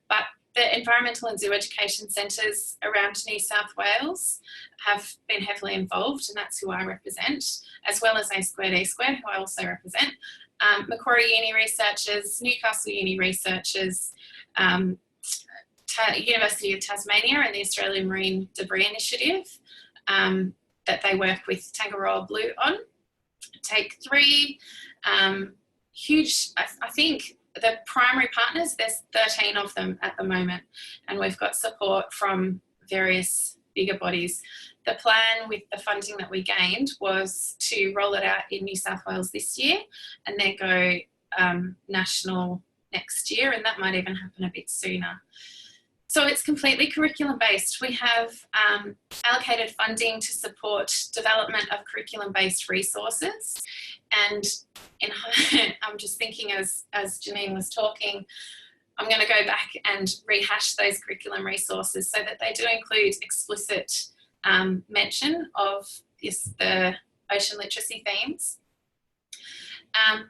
But the environmental and zoo education centres around New South Wales have been heavily involved, and that's who I represent, as well as A Squared E Squared, who I also represent. Macquarie Uni researchers, Newcastle Uni researchers, University of Tasmania and the Australian Marine Debris Initiative that they work with Tangaroa Blue on. Take three huge, I think the primary partners, there's 13 of them at the moment, and we've got support from various bigger bodies. The plan with the funding that we gained was to roll it out in New South Wales this year and then go national next year, and that might even happen a bit sooner. So it's completely curriculum based. We have allocated funding to support development of curriculum based resources. And I'm just thinking as Janine was talking, I'm going to go back and rehash those curriculum resources so that they do include explicit mention of the ocean literacy themes.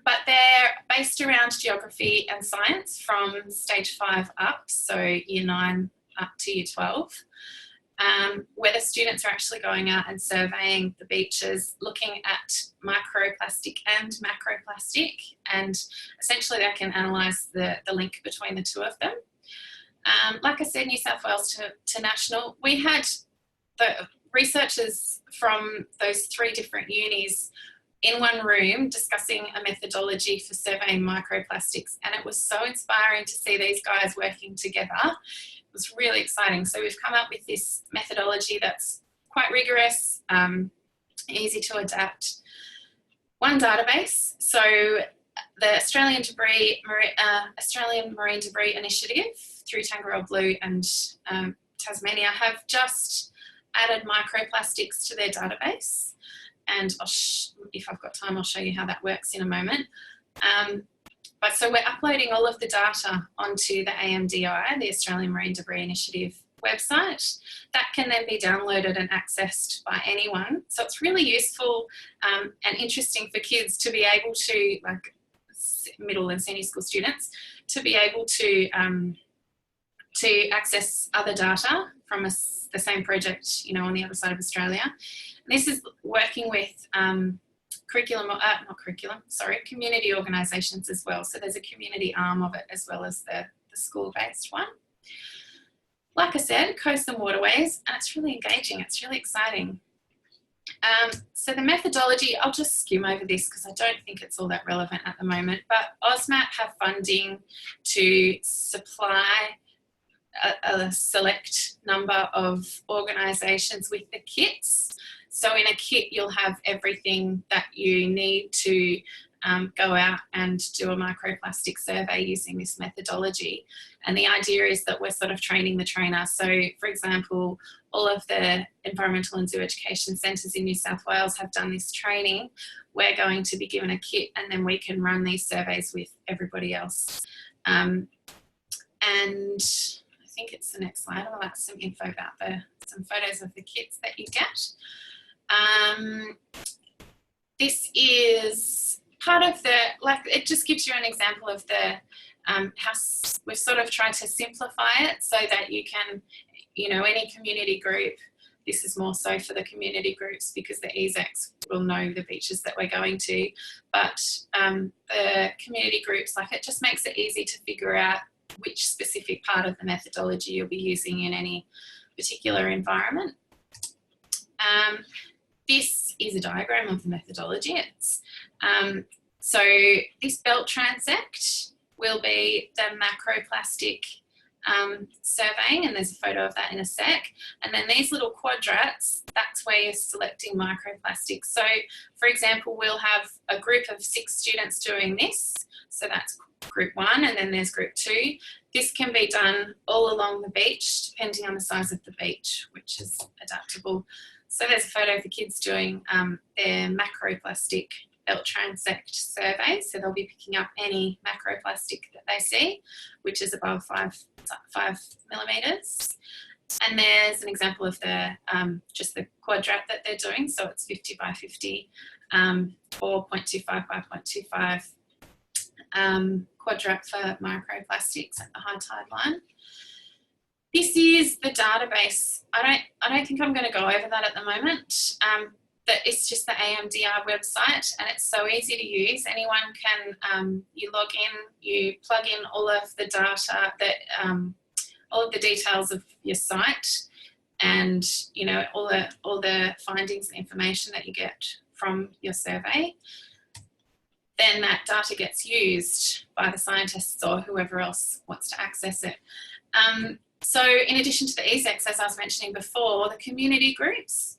But they're based around geography and science from stage 5 up, so year 9 up to year 12, where the students are actually going out and surveying the beaches, looking at microplastic and macroplastic, and essentially they can analyse the link between the two of them. Like I said, New South Wales to national, we had the researchers from those 3 different unis in one room discussing a methodology for surveying microplastics. And it was so inspiring to see these guys working together. It was really exciting. So we've come up with this methodology that's quite rigorous, easy to adapt. One database. So the Australian Marine Debris Initiative through Tangaroa Blue and Tasmania have just added microplastics to their database. And if I've got time, I'll show you how that works in a moment. But so we're uploading all of the data onto the AMDI, the Australian Marine Debris Initiative website. That can then be downloaded and accessed by anyone. So it's really useful and interesting for kids to be able to, like middle and senior school students, to be able to access other data from the same project, you know, on the other side of Australia. And this is working with community organisations as well. So there's a community arm of it as well as the school-based one. Like I said, coasts and waterways, and it's really engaging, it's really exciting. So the methodology, I'll just skim over this because I don't think it's all that relevant at the moment, but AusMap have funding to supply a select number of organisations with the kits. So in a kit, you'll have everything that you need to go out and do a microplastic survey using this methodology. And the idea is that we're sort of training the trainer. So for example, all of the environmental and zoo education centres in New South Wales have done this training. We're going to be given a kit and then we can run these surveys with everybody else. And I think it's the next slide. I'll add some info about some photos of the kits that you get. This is part of it just gives you an example of how we've sort of tried to simplify it so that you can, you know, any community group, this is more so for the community groups because the ESECs will know the beaches that we're going to, but the community groups, like, it just makes it easy to figure out which specific part of the methodology you'll be using in any particular environment. This is a diagram of the methodology. It's, so this belt transect will be the macroplastic surveying, and there's a photo of that in a sec. And then these little quadrats, that's where you're selecting microplastics. So for example, we'll have a group of 6 students doing this. So that's group 1, and then there's group 2. This can be done all along the beach, depending on the size of the beach, which is adaptable. So there's a photo of the kids doing their macroplastic belt transect survey. So they'll be picking up any macroplastic that they see, which is above 5 millimetres. And there's an example of the just the quadrat that they're doing. So it's 50 by 50 or 0.25 by 0.25 quadrat for microplastics at the high tide line. This is the database. I don't think I'm going to go over that at the moment. But it's just the AMDR website, and it's so easy to use. Anyone can, you log in, you plug in all of the data, all of the details of your site, and you know all the findings and information that you get from your survey. Then that data gets used by the scientists or whoever else wants to access it. So in addition to the ESECs, as I was mentioning before, the community groups.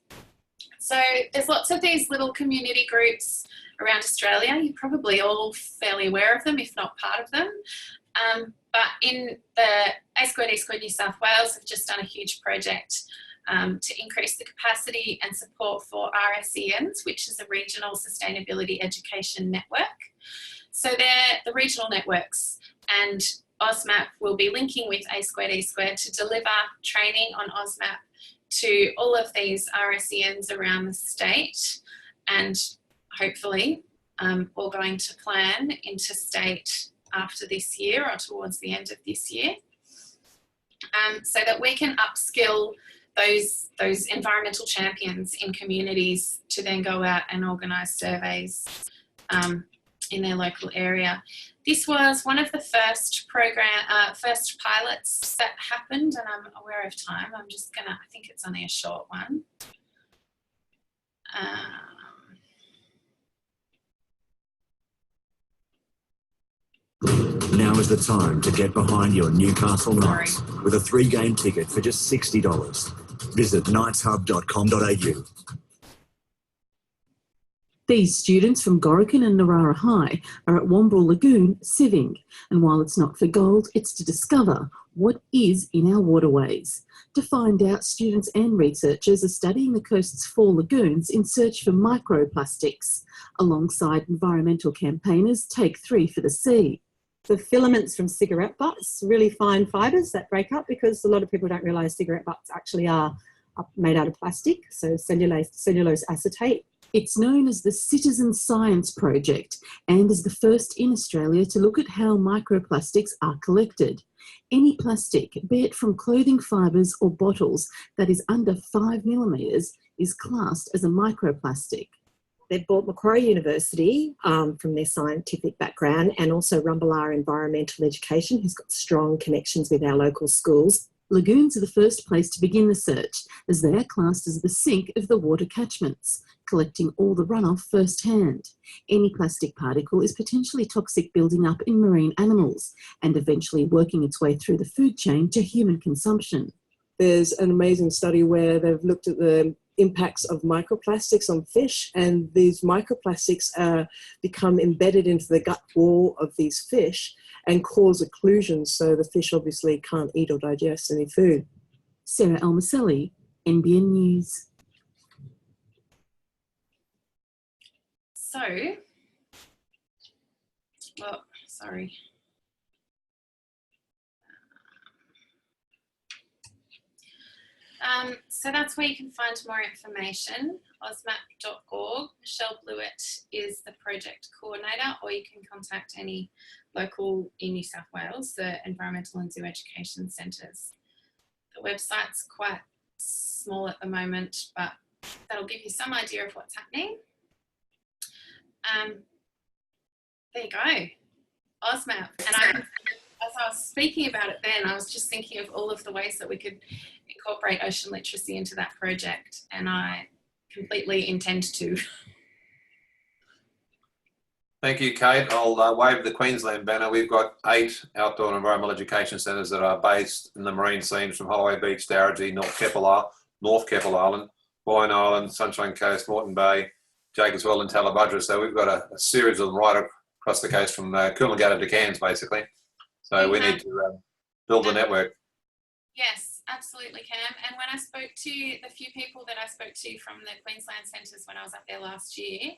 So there's lots of these little community groups around Australia. You're probably all fairly aware of them, if not part of them. But in the A2E New South Wales have just done a huge project to increase the capacity and support for RSENs, which is a Regional Sustainability Education Network. So they're the regional networks, and AusMap will be linking with A2E to deliver training on AusMap to all of these RSENs around the state, and hopefully all going to plan interstate after this year or towards the end of this year, so that we can upskill those environmental champions in communities to then go out and organise surveys in their local area. This was one of the first first pilots that happened, and I'm aware of time. I'm just gonna, I think it's only a short one. Now is the time to get behind your Newcastle Knights with a 3-game ticket for just $60. Visit knightshub.com.au. These students from Gorican and Narara High are at Wombrel Lagoon sieving, and while it's not for gold, it's to discover what is in our waterways. To find out, students and researchers are studying the coast's 4 lagoons in search for microplastics, alongside environmental campaigners Take 3 for the Sea. The filaments from cigarette butts, really fine fibres that break up, because a lot of people don't realise cigarette butts actually are made out of plastic, so cellulose acetate. It's known as the Citizen Science Project and is the first in Australia to look at how microplastics are collected. Any plastic, be it from clothing fibres or bottles, that is under 5 millimetres is classed as a microplastic. They've bought Macquarie University from their scientific background, and also Rumballar Environmental Education, who's got strong connections with our local schools. Lagoons are the first place to begin the search, as they are classed as the sink of the water catchments, collecting all the runoff firsthand. Any plastic particle is potentially toxic, building up in marine animals and eventually working its way through the food chain to human consumption. There's an amazing study where they've looked at the impacts of microplastics on fish, and these microplastics become embedded into the gut wall of these fish and cause occlusions, so the fish obviously can't eat or digest any food. Sarah Almaselli, NBN News. So, well, sorry. So that's where you can find more information, ausmap.org. Michelle Blewett is the project coordinator, or you can contact any local in New South Wales, the Environmental and Zoo Education Centres. The website's quite small at the moment, but that'll give you some idea of what's happening. There you go, AusMap. And as I was speaking about it then, I was just thinking of all of the ways that we could incorporate ocean literacy into that project, and I completely intend to. Thank you, Kate. I'll wave the Queensland banner. We've got 8 outdoor and environmental education centres that are based in the marine scenes from Holloway Beach, Darragee, North Keppel Island, Boyne Island, Sunshine Coast, Moreton Bay, Jacobswell and Talabudra. So we've got a series of them right across the coast from Coolangatta to Cairns, basically. So we need to build a network. Yes, absolutely, Cam. And when I spoke to the few people that I spoke to from the Queensland centres when I was up there last year,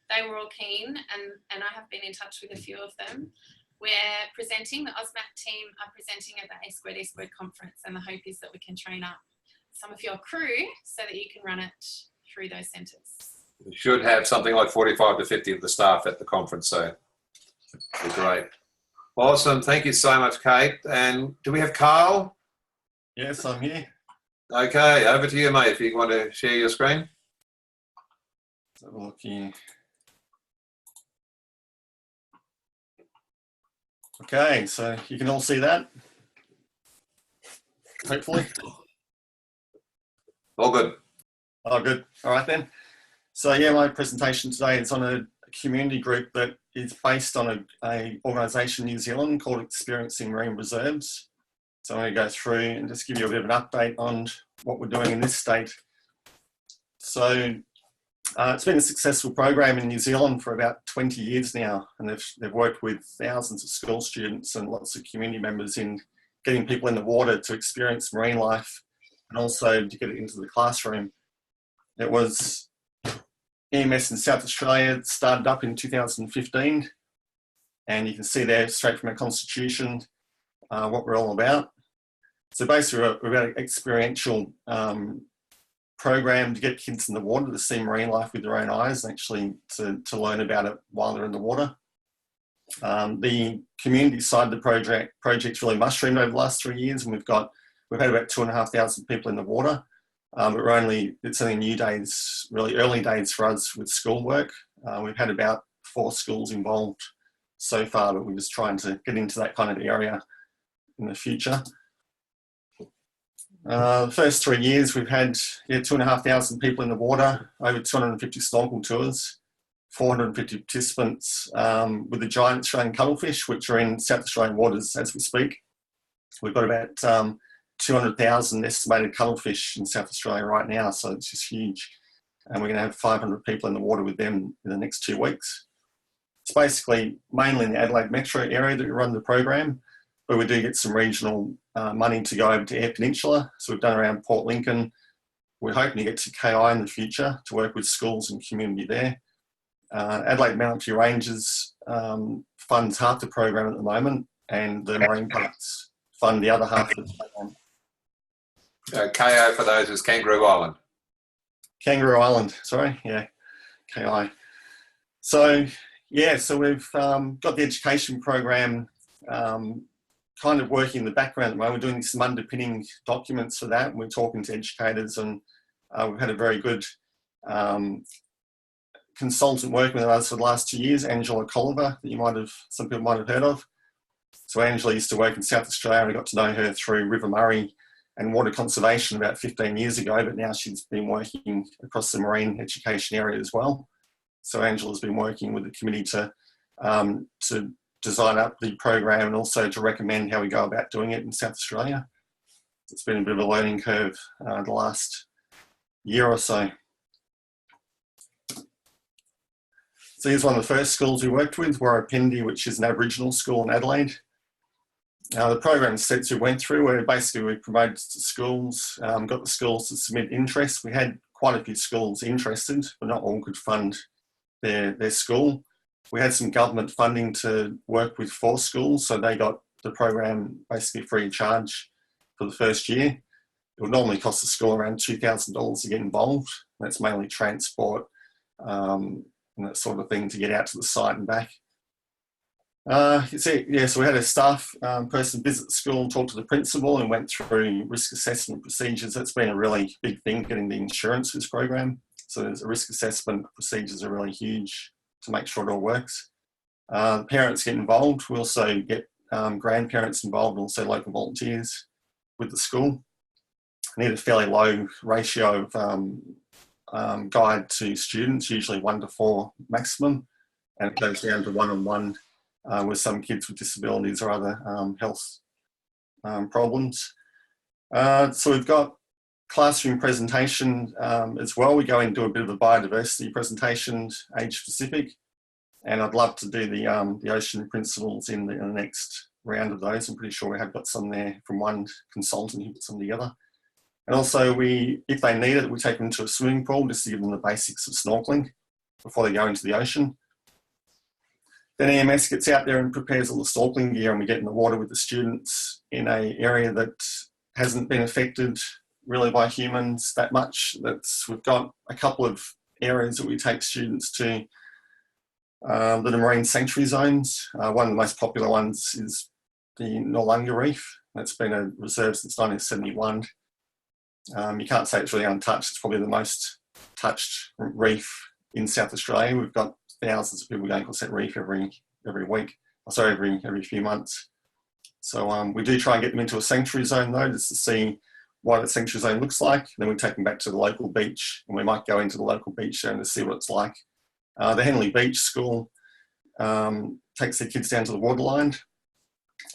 they were all keen, and I have been in touch with a few of them. We're presenting, the AusMap team are presenting at the A2E2 conference, and the hope is that we can train up some of your crew so that you can run it through those centres. We should have something like 45 to 50 of the staff at the conference, so it'll be great. Awesome. Thank you so much, Kate. And do we have Carl? Yes, I'm here. Okay, over to you, mate, if you want to share your screen. Let's have a look here. Okay, so you can all see that, hopefully. All good. Oh, good. All right then. So yeah, my presentation today is on a community group that is based on a organisation in New Zealand called Experiencing Marine Reserves. So I'm going to go through and just give you a bit of an update on what we're doing in this state. So it's been a successful program in New Zealand for about 20 years now, and they've worked with thousands of school students and lots of community members in getting people in the water to experience marine life and also to get it into the classroom. It was EMS in South Australia. It started up in 2015, and you can see there straight from our constitution what we're all about. So basically we're about an experiential program to get kids in the water to see marine life with their own eyes and actually to learn about it while they're in the water. The community side of the project's really mushroomed over the last 3 years, and we've had about 2,500 people in the water. But it's only new days, really early days for us with schoolwork. We've had about 4 schools involved so far, but we're just trying to get into that kind of area in the future. The first 3 years we've had 2,500 people in the water, over 250 snorkel tours, 450 participants with the giant Australian cuttlefish, which are in South Australian waters as we speak. We've got about 200,000 estimated cuttlefish in South Australia right now, so it's just huge. And we're going to have 500 people in the water with them in the next 2 weeks. It's basically mainly in the Adelaide metro area that we run the program, but we do get some regional money to go over to Eyre Peninsula. So we've done around Port Lincoln. We're hoping to get to KI in the future to work with schools and community there. Adelaide Mountain Rangers funds half the program at the moment, and the marine parks fund the other half of the program. KO for those is Kangaroo Island. Kangaroo Island, sorry, yeah, KI. So, yeah, so we've got the education program kind of working in the background at the moment. We're doing some underpinning documents for that, and we're talking to educators, and we've had a very good consultant working with us for the last 2 years, Angela Colliver, that some people might have heard of. So Angela used to work in South Australia, and I got to know her through River Murray and water conservation about 15 years ago, but now she's been working across the marine education area as well. So Angela's been working with the committee to design up the program and also to recommend how we go about doing it in South Australia. It's been a bit of a learning curve the last year or so. So here's one of the first schools we worked with, Warrapendi, which is an Aboriginal school in Adelaide. The program sets we went through where basically we promoted to schools, got the schools to submit interest. We had quite a few schools interested, but not all could fund their school. We had some government funding to work with 4 schools, so they got the program basically free of charge for the first year. It would normally cost the school around $2,000 to get involved. That's mainly transport and that sort of thing to get out to the site and back. So we had a staff person visit the school and talk to the principal and went through risk assessment procedures. That's been a really big thing, getting the insurance for this program. So there's a risk assessment procedures are really huge to make sure it all works. Parents get involved. We also get grandparents involved and also local volunteers with the school. I need a fairly low ratio of guide to students, usually 1 to 4 maximum, and it goes down to 1-on-1 with some kids with disabilities or other health problems. So we've got classroom presentation as well. We go and do a bit of a biodiversity presentation, age specific, and I'd love to do the ocean principles in the next round of those. I'm pretty sure we have got some there from one consultant who put some together. And also if they need it, we take them to a swimming pool just to give them the basics of snorkeling before they go into the ocean. Then EMS gets out there and prepares all the snorkeling gear, and we get in the water with the students in an area that hasn't been affected really by humans that much. We've got a couple of areas that we take students to that are marine sanctuary zones. One of the most popular ones is the Noarlunga Reef. That's been a reserve since 1971. You can't say it's really untouched. It's probably the most touched reef in South Australia. We've got thousands of people going across that reef every week, every few months. So we do try and get them into a sanctuary zone though, just to see what a sanctuary zone looks like. Then we take them back to the local beach, and we might go into the local beach zone to see what it's like. The Henley Beach School takes their kids down to the waterline,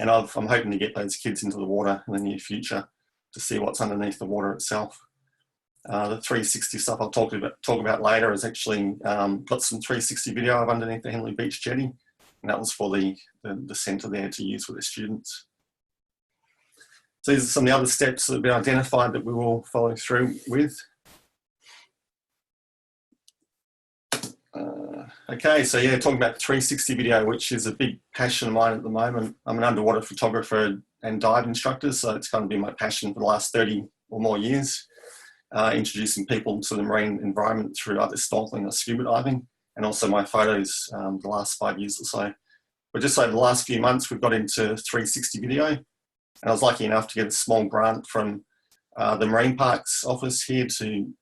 and I'm hoping to get those kids into the water in the near future to see what's underneath the water itself. The 360 stuff I'll talk about later has actually got some 360 video of underneath the Henley Beach jetty, and that was for the centre there to use with the students. So these are some of the other steps that have been identified that we will follow through with. Okay, so yeah, talking about the 360 video, which is a big passion of mine at the moment. I'm an underwater photographer and dive instructor, so it's kind of been my passion for the last 30 or more years, introducing people to the marine environment through either snorkeling or scuba diving, and also my photos the last 5 years or so. But just over the last few months, we've got into 360 video, and I was lucky enough to get a small grant from the Marine Parks office here to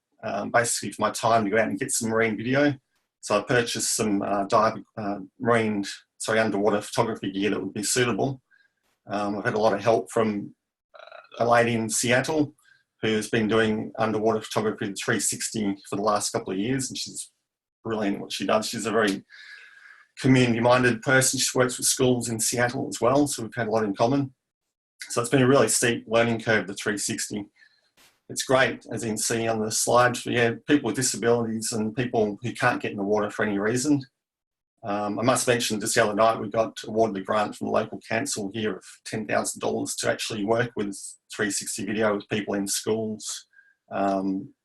basically for my time to go out and get some marine video. So I purchased some underwater photography gear that would be suitable. I've had a lot of help from a lady in Seattle who's been doing underwater photography 360 for the last couple of years, and she's brilliant what she does. She's a very community-minded person. She works with schools in Seattle as well, so we've had a lot in common. So it's been a really steep learning curve, the 360. It's great, as you can see on the slide, for people with disabilities and people who can't get in the water for any reason. I must mention just the other night we got awarded a grant from the local council here of $10,000 to actually work with 360 video with people in schools,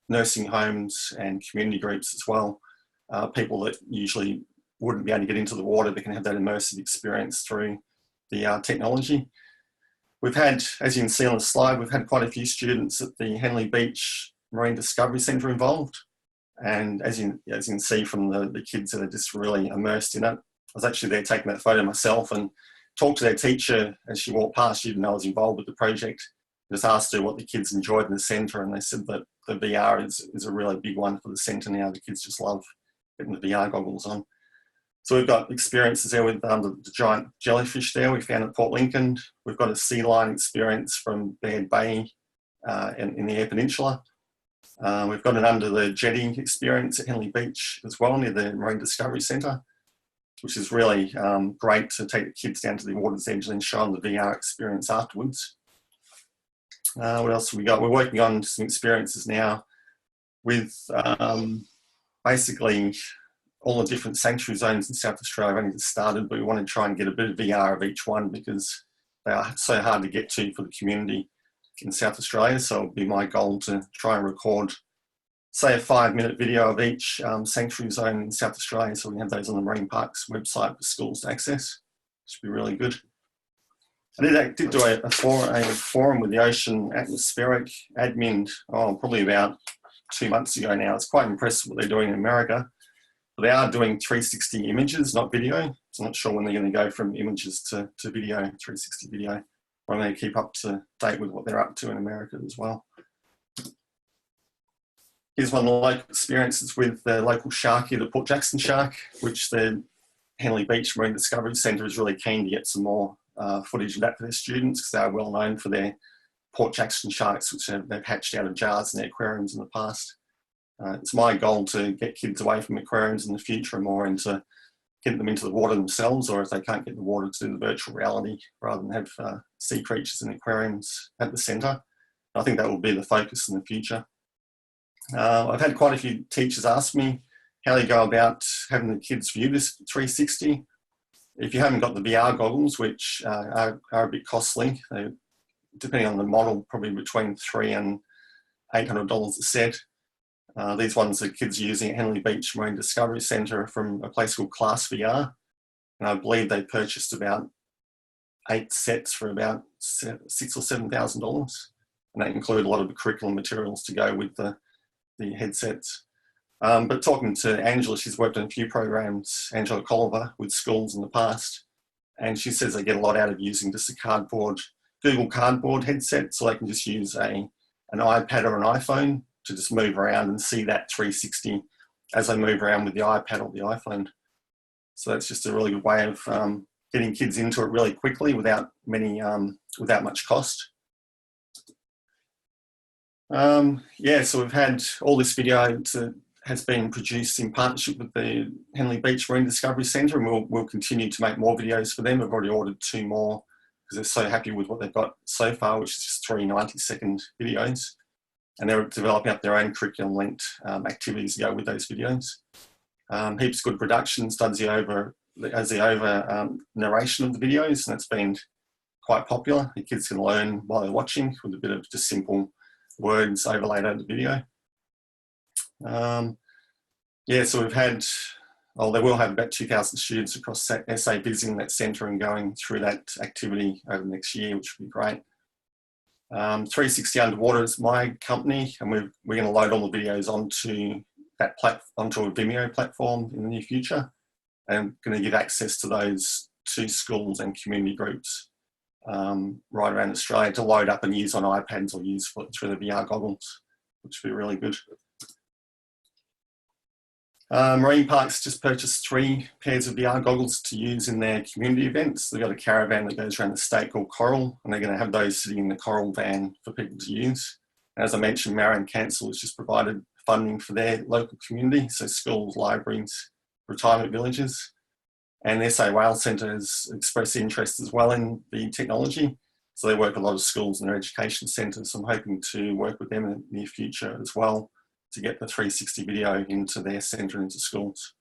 nursing homes and community groups as well. People that usually wouldn't be able to get into the water, they can have that immersive experience through the technology. We've had, as you can see on the slide, we've had quite a few students at the Henley Beach Marine Discovery Centre involved. And as you can see from the kids that are just really immersed in it. I was actually there taking that photo myself and talked to their teacher as she walked past. She didn't know I was involved with the project. Just asked her what the kids enjoyed in the centre, and they said that the VR is a really big one for the centre now. The kids just love getting the VR goggles on. So we've got experiences there with the giant jellyfish there we found at Port Lincoln. We've got a sea lion experience from Baird Bay in the Eyre Peninsula. We've got an under the jetty experience at Henley Beach as well, near the Marine Discovery Centre, which is really great to take the kids down to the water's edge and then show them the VR experience afterwards. What else have we got? We're working on some experiences now with basically all the different sanctuary zones in South Australia. I've only just started, but we want to try and get a bit of VR of each one because they are so hard to get to for the community in South Australia. So it'll be my goal to try and record, say, a 5-minute video of each sanctuary zone in South Australia, so we can have those on the Marine Parks website for schools to access. Should be really good. I did do a forum with the Ocean Atmospheric admin, probably about 2 months ago now. It's quite impressive what they're doing in America. But they are doing 360 images, not video. So I'm not sure when they're going to go from images to video, 360 video. Or they keep up to date with what they're up to in America as well. Here's one of the local experiences with the local shark here, the Port Jackson shark, which the Henley Beach Marine Discovery Centre is really keen to get some more footage of that for their students because they are well known for their Port Jackson sharks, which they've hatched out of jars in their aquariums in the past. It's my goal to get kids away from aquariums in the future and more into getting them into the water themselves, or if they can't get in the water, to do the virtual reality rather than have sea creatures in aquariums at the centre. I think that will be the focus in the future. I've had quite a few teachers ask me how they go about having the kids view this 360. If you haven't got the VR goggles, which are a bit costly, depending on the model, probably between $300 and $800 a set. These ones are kids using at Henley Beach Marine Discovery Centre from a place called Class VR. And I believe they purchased about 8 sets for about $6,000 or $7,000. And that include a lot of the curriculum materials to go with the headsets. But talking to Angela, she's worked on a few programs, Angela Colliver, with schools in the past. And she says they get a lot out of using just a Google Cardboard headset. So they can just use an iPad or an iPhone to just move around and see that 360 as they move around with the iPad or the iPhone. So that's just a really good way of getting kids into it really quickly without much cost. So we've had all this video has been produced in partnership with the Henley Beach Marine Discovery Centre, and we'll continue to make more videos for them. I've already ordered 2 more because they're so happy with what they've got so far, which is just 3 90-second videos. And they're developing up their own curriculum-linked activities to go with those videos. Heaps of good productions, does the over narration of the videos, and it's been quite popular. The kids can learn while they're watching with a bit of just simple words overlaid over the video. So we've had, they will have about 2,000 students across SA visiting that centre and going through that activity over the next year, which would be great. 360 Underwater is my company, and we're going to load all the videos onto a Vimeo platform in the near future, and I'm going to give access to those to schools and community groups right around Australia to load up and use on iPads or use through the VR goggles, which would be really good. Marine Parks just purchased 3 pairs of VR goggles to use in their community events. They've got a caravan that goes around the state called Coral, and they're going to have those sitting in the Coral van for people to use. As I mentioned, Marion Council has just provided funding for their local community, so schools, libraries, retirement villages. And the SA Wales Centre has expressed interest as well in the technology. So they work with a lot of schools and their education centres. So I'm hoping to work with them in the near future as well to get the 360 video into their centre, into schools.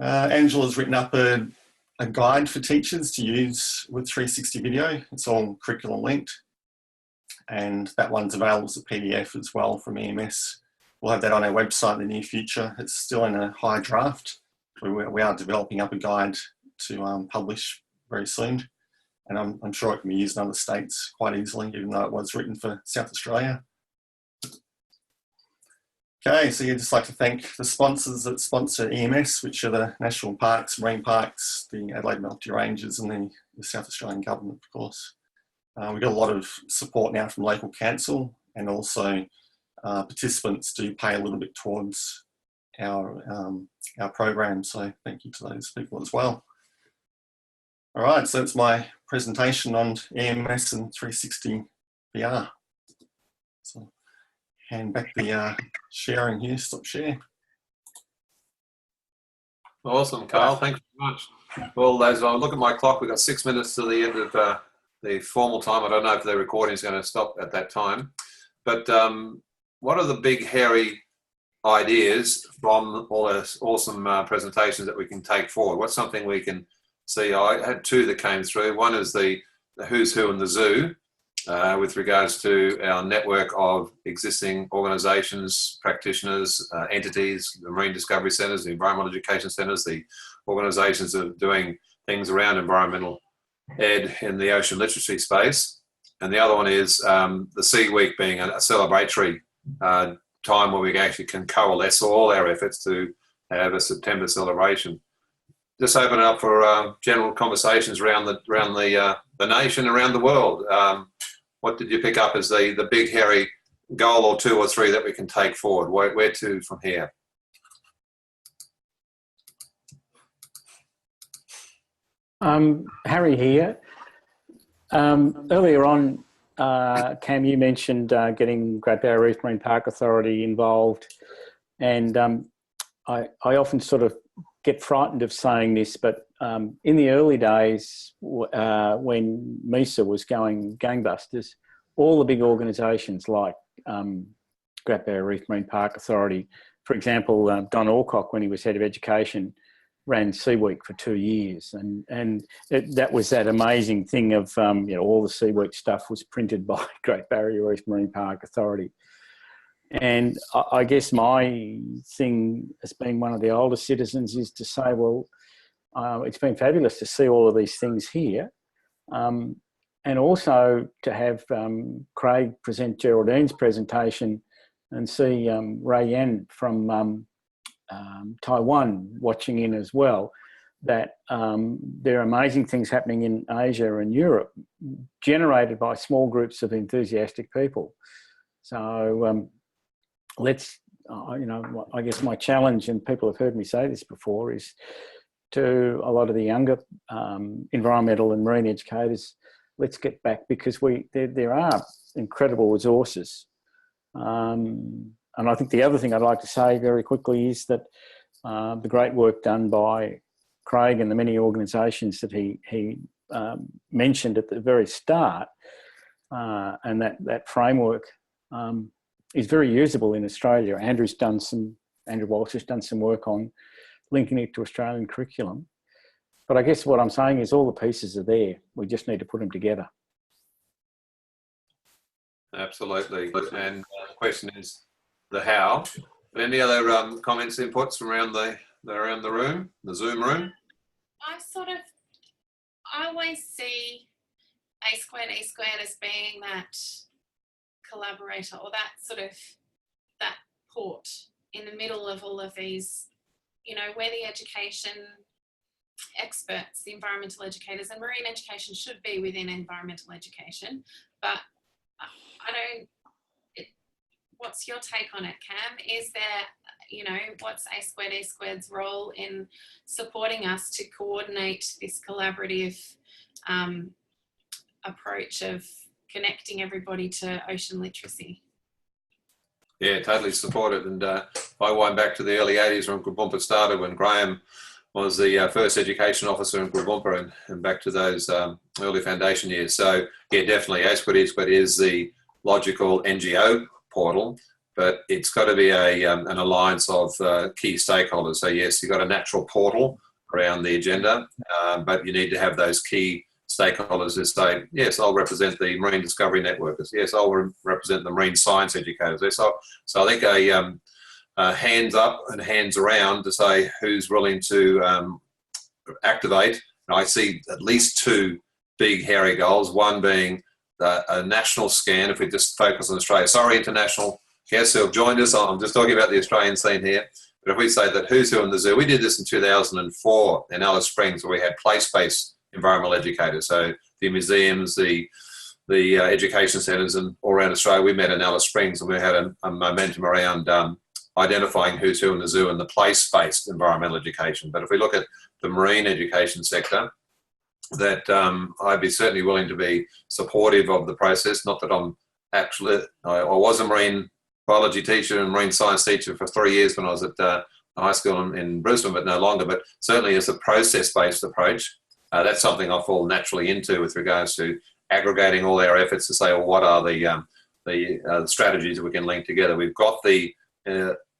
Angela's written up a guide for teachers to use with 360 video. It's all curriculum linked. And that one's available as a PDF as well from EMS. We'll have that on our website in the near future. It's still in a high draft. We are developing up a guide to publish very soon. And I'm sure it can be used in other states quite easily, even though it was written for South Australia. Okay, so you'd just like to thank the sponsors that sponsor EMS, which are the National Parks, Marine Parks, the Adelaide Mallee Rangers, and the South Australian Government, of course. We've got a lot of support now from local council, and also participants do pay a little bit towards our program. So thank you to those people as well. All right, so that's my presentation on EMS and 360 VR. So hand back the sharing here, stop share. Awesome, Carl. Thanks very much. Well, as I look at my clock, we've got 6 minutes to the end of the formal time. I don't know if the recording is going to stop at that time. But what are the big, hairy ideas from all those awesome presentations that we can take forward? What's something we can see? I had two that came through. One is the who's who in the zoo with regards to our network of existing organisations, practitioners, entities, the marine discovery centres, the environmental education centres, the organisations that are doing things around environmental ed in the ocean literacy space. And the other one is the Sea Week being a celebratory time where we actually can coalesce all our efforts to have a September celebration. Just open it up for general conversations around the nation, around the world. What did you pick up as the big, hairy goal or two or three that we can take forward? Where to from here? Harry here. Earlier on, Cam, you mentioned getting Great Barrier Reef Marine Park Authority involved, and I often sort of get frightened of saying this, but in the early days when MISA was going gangbusters, all the big organisations like Great Barrier Reef Marine Park Authority, for example, Don Alcock, when he was head of education, ran Sea Week for 2 years, and that was that amazing thing of all the Sea Week stuff was printed by Great Barrier Reef Marine Park Authority. And I guess my thing as being one of the older citizens is to say, well, it's been fabulous to see all of these things here, and also to have Craig present Geraldine's presentation and see Ray Yan from Taiwan watching in as well, that there are amazing things happening in Asia and Europe generated by small groups of enthusiastic people. So let's, I guess my challenge, and people have heard me say this before, is to a lot of the younger environmental and marine educators, let's get back, because there are incredible resources. And I think the other thing I'd like to say very quickly is that the great work done by Craig and the many organisations that he mentioned at the very start, and that framework is very usable in Australia. Andrew Walsh has done some work on linking it to Australian curriculum. But I guess what I'm saying is all the pieces are there. We just need to put them together. Absolutely. And the question is the how. Any other comments, inputs from around the room, the Zoom room? I always see A squared, E squared as being that collaborator, or that port in the middle of all of these, where the education experts, the environmental educators, and marine education should be within environmental education. But what's your take on it, Cam? Is there, what's A squared, E squared's role in supporting us to coordinate this collaborative approach of connecting everybody to ocean literacy? Yeah, totally support it. And I wind back to the early 80s when Group started, when Graham was the first education officer in Group and back to those early foundation years. So yeah, definitely A2E is the logical NGO portal, but it's got to be an alliance of key stakeholders. So yes, you've got a natural portal around the agenda, but you need to have those key stakeholders who say, yes, I'll represent the marine discovery networkers. Yes, I'll represent the marine science educators. So I think a hands up and hands around to say who's willing to activate. And I see at least two big hairy goals, one being a national scan, if we just focus on Australia. Sorry, international guests who have joined us, I'm just talking about the Australian scene here. But if we say that who's who in the zoo, we did this in 2004 in Alice Springs, where we had place-based environmental educators. So the museums, the education centres and all around Australia, we met in Alice Springs, and we had a momentum around identifying who's who in the zoo and the place-based environmental education. But if we look at the marine education sector, that I'd be certainly willing to be supportive of the process. Not that I'm actually, I was a marine biology teacher and marine science teacher for 3 years when I was at high school in Brisbane, but no longer. But certainly as a process-based approach, that's something I fall naturally into with regards to aggregating all our efforts to say, well, what are the strategies that we can link together? We've got the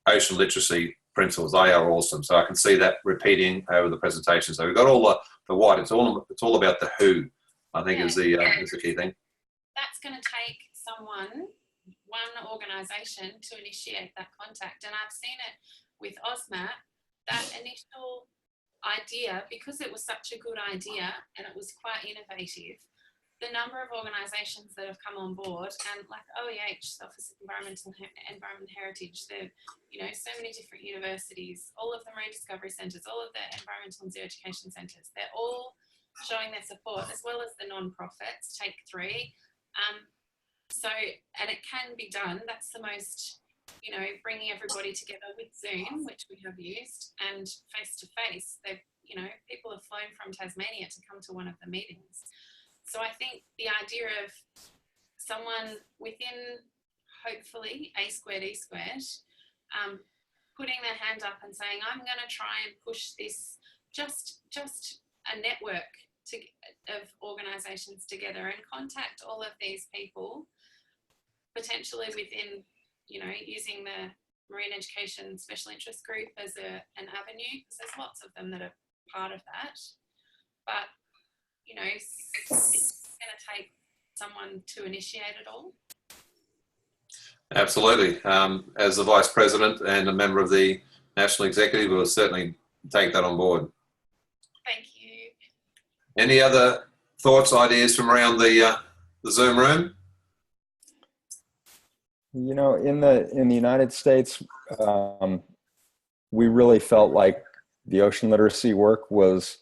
ocean literacy principles. They are awesome. So I can see that repeating over the presentation. So we've got all the what. It's all about the who, I think, is the key thing. That's going to take someone, one organisation, to initiate that contact. And I've seen it with AUSMAT, that initial idea, because it was such a good idea and it was quite innovative, the number of organisations that have come on board, and like OEH, Office of Environment Heritage, the, so many different universities, all of the marine discovery centres, all of the environmental and zoo education centres, they're all showing their support, as well as the non-profits, Take 3. And it can be done. That's the most, bringing everybody together with Zoom, which we have used, and face-to-face. People have flown from Tasmania to come to one of the meetings. So I think the idea of someone within, hopefully, A squared, E squared, putting their hand up and saying, I'm going to try and push this, just a network of organisations together, and contact all of these people, potentially within, using the Marine Education Special Interest Group as an avenue, because there's lots of them that are part of that. But it's going to take someone to initiate it all. Absolutely. As the Vice President and a member of the National Executive, we'll certainly take that on board. Thank you. Any other thoughts, ideas from around the Zoom room? In the United States, we really felt like the ocean literacy work was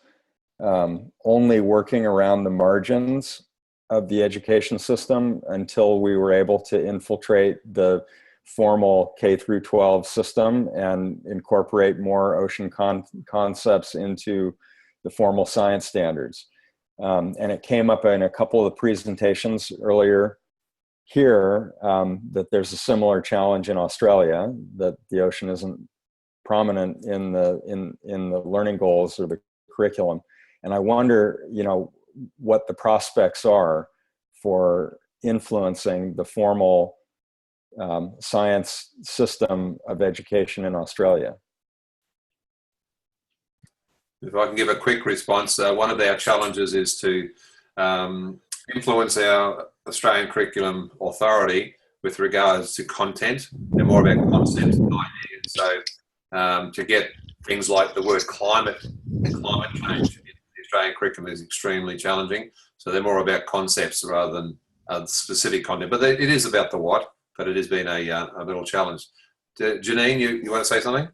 only working around the margins of the education system until we were able to infiltrate the formal K through 12 system and incorporate more ocean concepts into the formal science standards. And it came up in a couple of the presentations earlier here that there's a similar challenge in Australia, that the ocean isn't prominent in the learning goals or the curriculum. And I wonder, what the prospects are for influencing the formal science system of education in Australia. If I can give a quick response, one of our challenges is to influence our Australian Curriculum Authority with regards to content. They're more about concepts and ideas. So to get things like the word climate and climate change in the Australian curriculum is extremely challenging. So they're more about concepts rather than specific content. But it is about the what, but it has been a little challenge. Janine, you want to say something?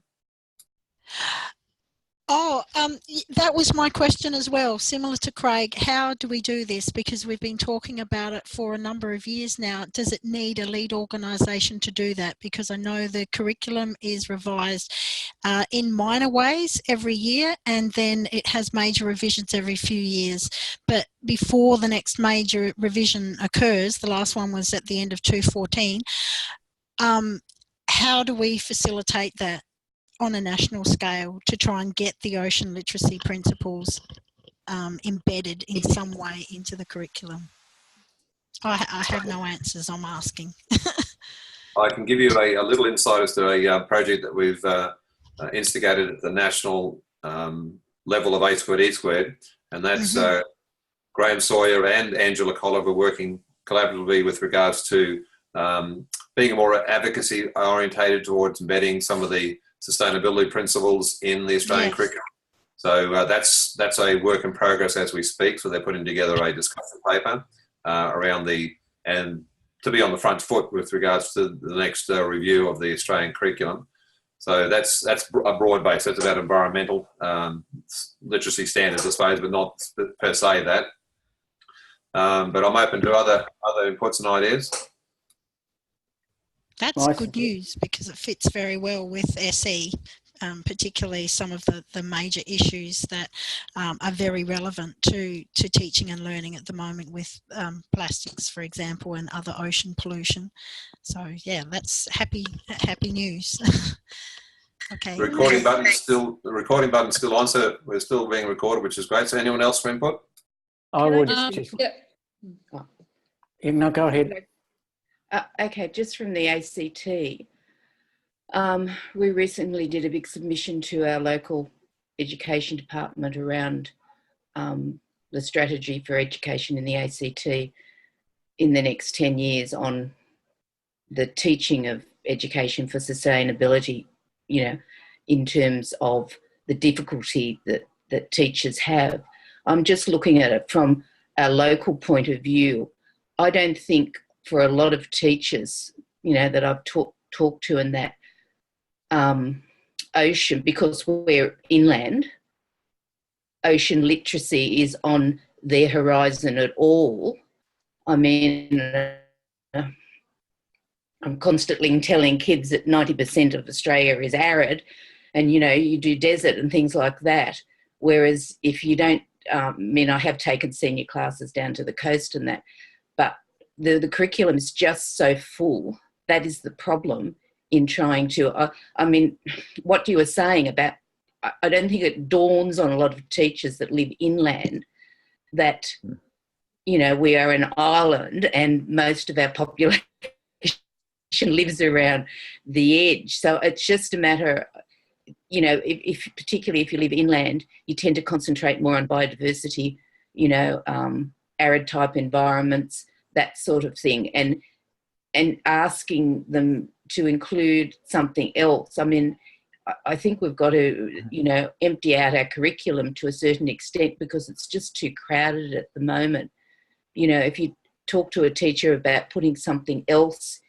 That was my question as well, similar to Craig. How do we do this? Because we've been talking about it for a number of years now. Does it need a lead organisation to do that? Because I know the curriculum is revised in minor ways every year, and then it has major revisions every few years. But before the next major revision occurs, the last one was at the end of 2014, how do we facilitate that on a national scale to try and get the ocean literacy principles embedded in some way into the curriculum? I have no answers, I'm asking. I can give you a little insight as to a project that we've instigated at the national level of A² E², and that's Graham Sawyer and Angela Colliver working collaboratively with regards to being more advocacy orientated towards embedding some of the sustainability principles in the Australian curriculum. So that's a work in progress as we speak. So they're putting together a discussion paper around and to be on the front foot with regards to the next review of the Australian curriculum. So that's a broad base. That's about environmental literacy standards, I suppose, but not per se that. But I'm open to other inputs and ideas. That's good news because it fits very well with SE, particularly some of the major issues that are very relevant to teaching and learning at the moment with plastics, for example, and other ocean pollution. So yeah, that's happy news. Okay. The recording button's still on, so we're still being recorded, which is great. So anyone else for input? I would just... No, go ahead. Okay, just from the ACT, we recently did a big submission to our local education department around the strategy for education in the ACT in the next 10 years on the teaching of education for sustainability, you know, in terms of the difficulty that teachers have. I'm just looking at it from a local point of view. I don't think for a lot of teachers, you know, that I've talked to in that ocean, because we're inland, ocean literacy is on their horizon at all. I mean, I'm constantly telling kids that 90% of Australia is arid and, you know, you do desert and things like that. Whereas if you don't, I mean, I have taken senior classes down to the coast and that, but the curriculum is just so full. That is the problem in trying to, I mean, what you were saying about, I don't think it dawns on a lot of teachers that live inland that, you know, we are an island and most of our population lives around the edge. So it's just a matter, you know, if particularly if you live inland, you tend to concentrate more on biodiversity, you know, arid type environments, that sort of thing, and asking them to include something else. I mean, I think we've got to, you know, empty out our curriculum to a certain extent because it's just too crowded at the moment. You know, if you talk to a teacher about putting something else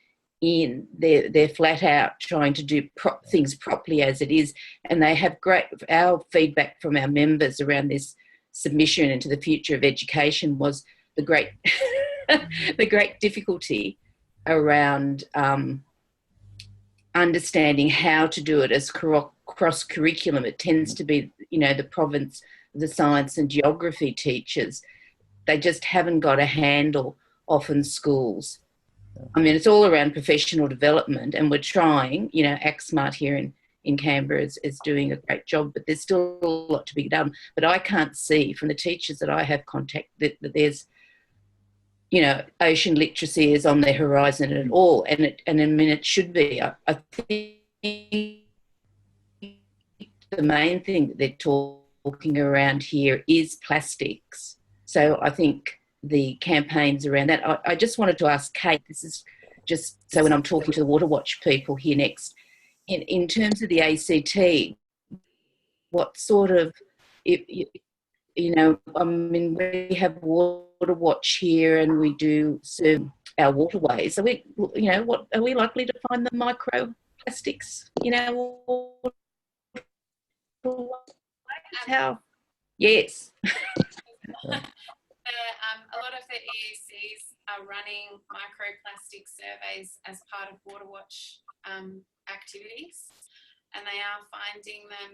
in, they're flat out trying to do things properly as it is, and they have our feedback from our members around this submission into the future of education was the great the great difficulty around understanding how to do it as cross curriculum. It tends to be, you know, the province of the science and geography teachers. They just haven't got a handle often schools. I mean, it's all around professional development, and we're trying, you know, ACSMART here in Canberra is doing a great job, but there's still a lot to be done. But I can't see from the teachers that I have contact that there's, you know, ocean literacy is on their horizon at all. And I mean, it should be. I think the main thing that they're talking around here is plastics. So I think the campaigns around that. I just wanted to ask Kate, this is just so when I'm talking to the Water Watch people here next, in terms of the ACT, what sort of, you know, I mean, we have Water Watch here and we do serve our waterways. Are we, you know, what are we likely to find the microplastics, you know, how? Yes. A lot of the EECs are running microplastic surveys as part of Water Watch activities, and they are finding them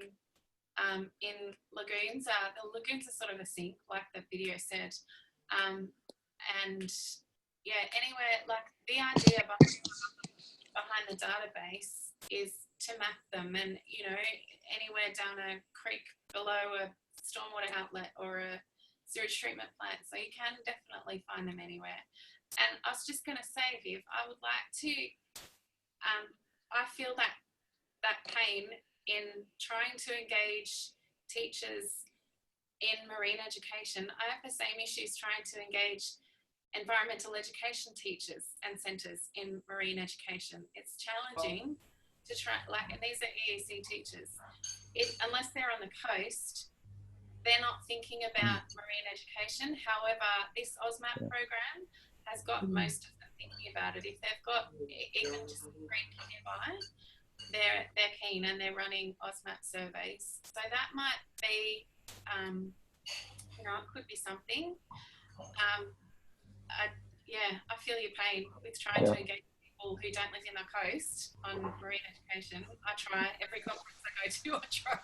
in lagoons. The lagoons are sort of a sink, like the video said, and yeah, anywhere, like the idea behind the database is to map them, and anywhere down a creek below a stormwater outlet or a sewage treatment plant. So you can definitely find them anywhere. And I was just going to say, Viv, I would like to, I feel that pain in trying to engage teachers in marine education. I have the same issues trying to engage environmental education teachers and centres in marine education. It's challenging to try, and these are EEC teachers. Unless they're on the coast, they're not thinking about marine education. However, this AusMap program has got most of them thinking about it. If they've got even just a creek nearby, they're keen and they're running AusMap surveys. So that might be, it could be something. I feel your pain with trying to engage people who don't live in the coast on marine education. I try. Every conference I go to, I try.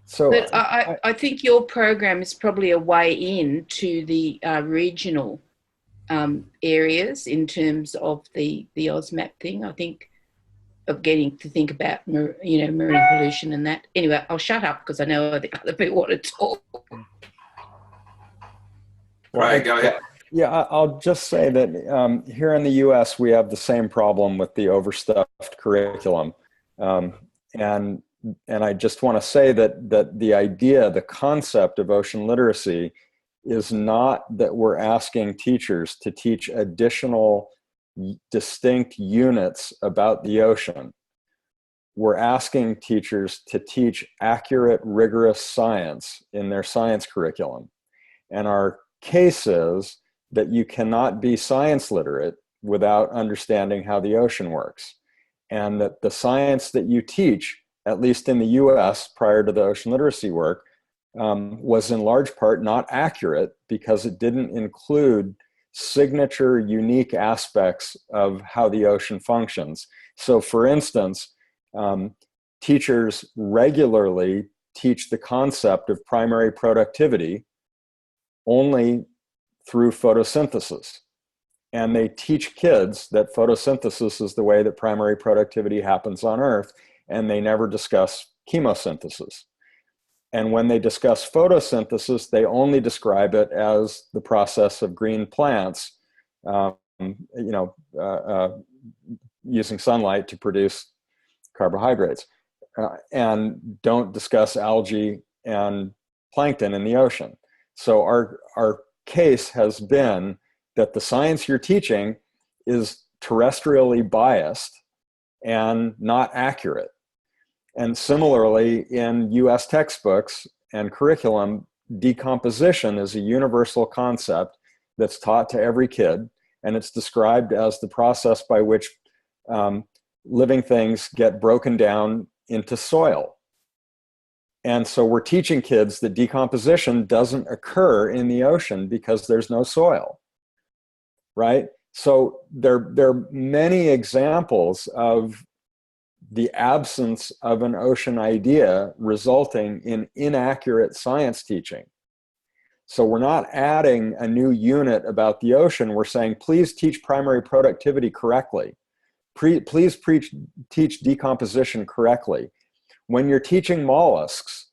So, but I think your program is probably a way in to the regional areas in terms of the AusMap thing. I think of getting to think about marine pollution and that. Anyway, I'll shut up because I know the other people want to talk. Right, go ahead. Yeah, I'll just say that here in the U.S. we have the same problem with the overstuffed curriculum, and I just want to say that the idea, the concept of ocean literacy is not that we're asking teachers to teach additional distinct units about the ocean. We're asking teachers to teach accurate, rigorous science in their science curriculum. And our case is that you cannot be science literate without understanding how the ocean works. And that the science that you teach, at least in the US prior to the ocean literacy work, was in large part not accurate because it didn't include signature, unique aspects of how the ocean functions. So for instance, teachers regularly teach the concept of primary productivity only through photosynthesis. And they teach kids that photosynthesis is the way that primary productivity happens on Earth, and they never discuss chemosynthesis. And when they discuss photosynthesis, they only describe it as the process of green plants, using sunlight to produce carbohydrates, and don't discuss algae and plankton in the ocean. So our case has been that the science you're teaching is terrestrially biased and not accurate. And similarly, in US textbooks and curriculum, decomposition is a universal concept that's taught to every kid, and it's described as the process by which living things get broken down into soil. And so we're teaching kids that decomposition doesn't occur in the ocean because there's no soil, right? So there are many examples of the absence of an ocean idea resulting in inaccurate science teaching. So we're not adding a new unit about the ocean. We're saying, please teach primary productivity correctly. Please teach decomposition correctly. When you're teaching mollusks,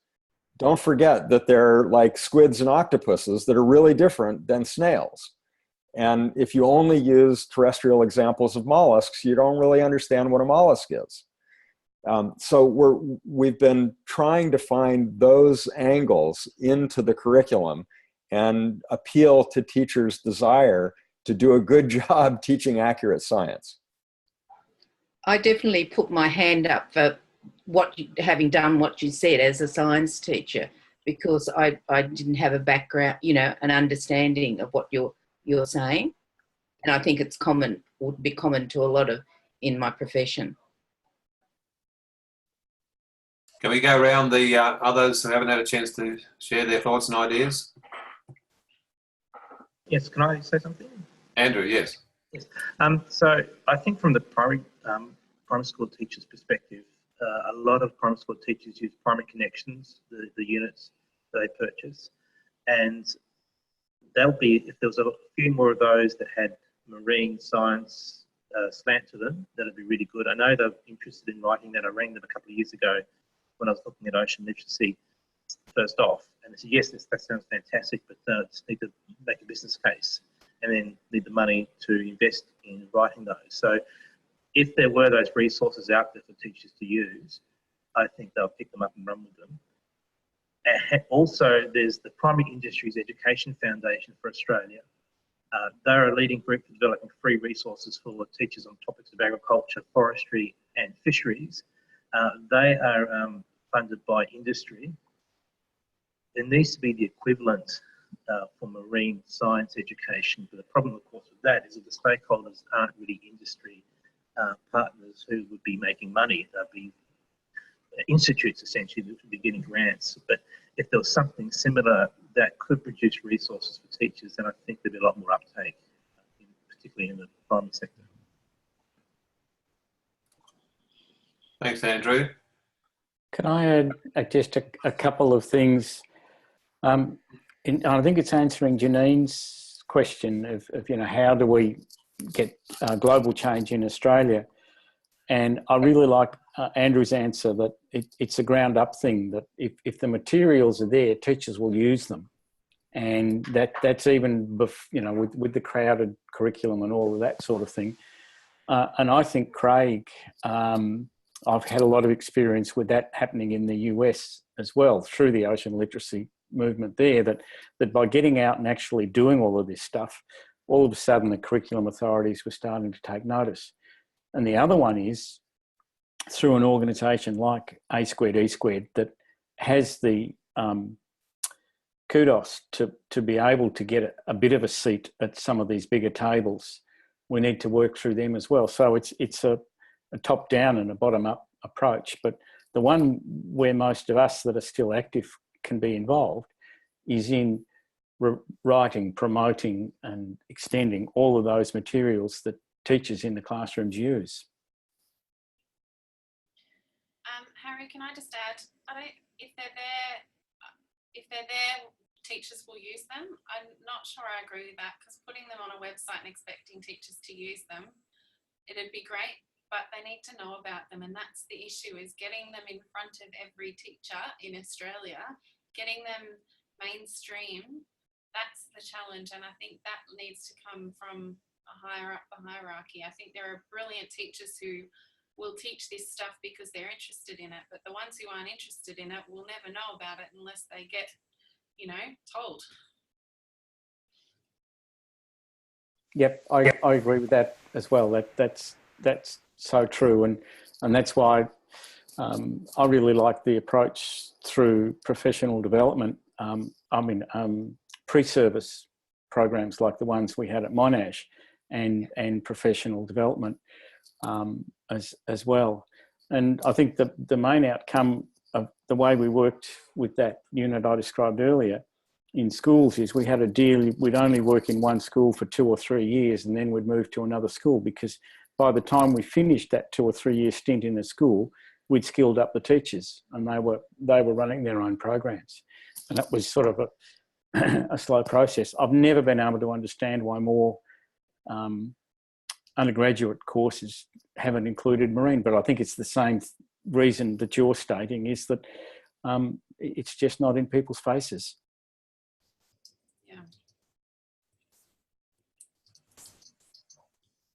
don't forget that they're like squids and octopuses that are really different than snails. And if you only use terrestrial examples of mollusks, you don't really understand what a mollusk is. So we've been trying to find those angles into the curriculum and appeal to teachers' desire to do a good job teaching accurate science. I definitely put my hand up for having done what you said as a science teacher, because I didn't have a background, an understanding of what you're saying. And I think it's would be common to a lot in my profession. Can we go around the others who haven't had a chance to share their thoughts and ideas? Yes, can I say something? Andrew, yes. Yes. So I think from the primary school teacher's perspective, a lot of primary school teachers use Primary Connections, the units that they purchase, and if there was a few more of those that had marine science slant to them, that'd be really good. I know they're interested in writing that. I rang them a couple of years ago when I was looking at ocean literacy first off, and they said, yes, that sounds fantastic, but just need to make a business case and then need the money to invest in writing those. So if there were those resources out there for teachers to use, I think they'll pick them up and run with them. And also, there's the Primary Industries Education Foundation for Australia. They're a leading group for developing free resources for teachers on topics of agriculture, forestry and fisheries. They are funded by industry. There needs to be the equivalent for marine science education, but the problem, of course, with that is that the stakeholders aren't really industry partners who would be making money. They'll be institutes, essentially, that would be getting grants. But if there was something similar that could produce resources for teachers, then I think there'd be a lot more uptake, particularly in the primary sector. Thanks, Andrew. Can I add just a couple of things? I think it's answering Janine's question of how do we get global change in Australia? And I really like Andrew's answer that it's a ground up thing, that if the materials are there, teachers will use them. And that's even, with the crowded curriculum and all of that sort of thing. And I think, Craig, I've had a lot of experience with that happening in the US as well, through the ocean literacy movement there, that by getting out and actually doing all of this stuff, all of a sudden the curriculum authorities were starting to take notice. And the other one is through an organisation like A Squared E Squared that has the kudos to be able to get a bit of a seat at some of these bigger tables. We need to work through them as well. So it's a top down and a bottom up approach. But the one where most of us that are still active can be involved is in writing, promoting and extending all of those materials that teachers in the classrooms use. Harry, can I just add, if they're there, teachers will use them. I'm not sure I agree with that, because putting them on a website and expecting teachers to use them, it'd be great, but they need to know about them. And that's the issue, is getting them in front of every teacher in Australia, getting them mainstream. That's the challenge. And I think that needs to come from higher up the hierarchy. I think there are brilliant teachers who will teach this stuff because they're interested in it, but the ones who aren't interested in it will never know about it unless they get, told. Yep, I agree with that as well. That's so true, and that's why I really like the approach through professional development. Pre-service programs like the ones we had at Monash, and professional development as well. And I think the main outcome of the way we worked with that unit I described earlier in schools is we had a deal, we'd only work in one school for 2 or 3 years and then we'd move to another school, because by the time we finished that 2 or 3 year stint in a school, we'd skilled up the teachers and they were running their own programs. And that was sort of a slow process. I've never been able to understand why more undergraduate courses haven't included marine, but I think it's the same reason that you're stating, is that it's just not in people's faces. Yeah.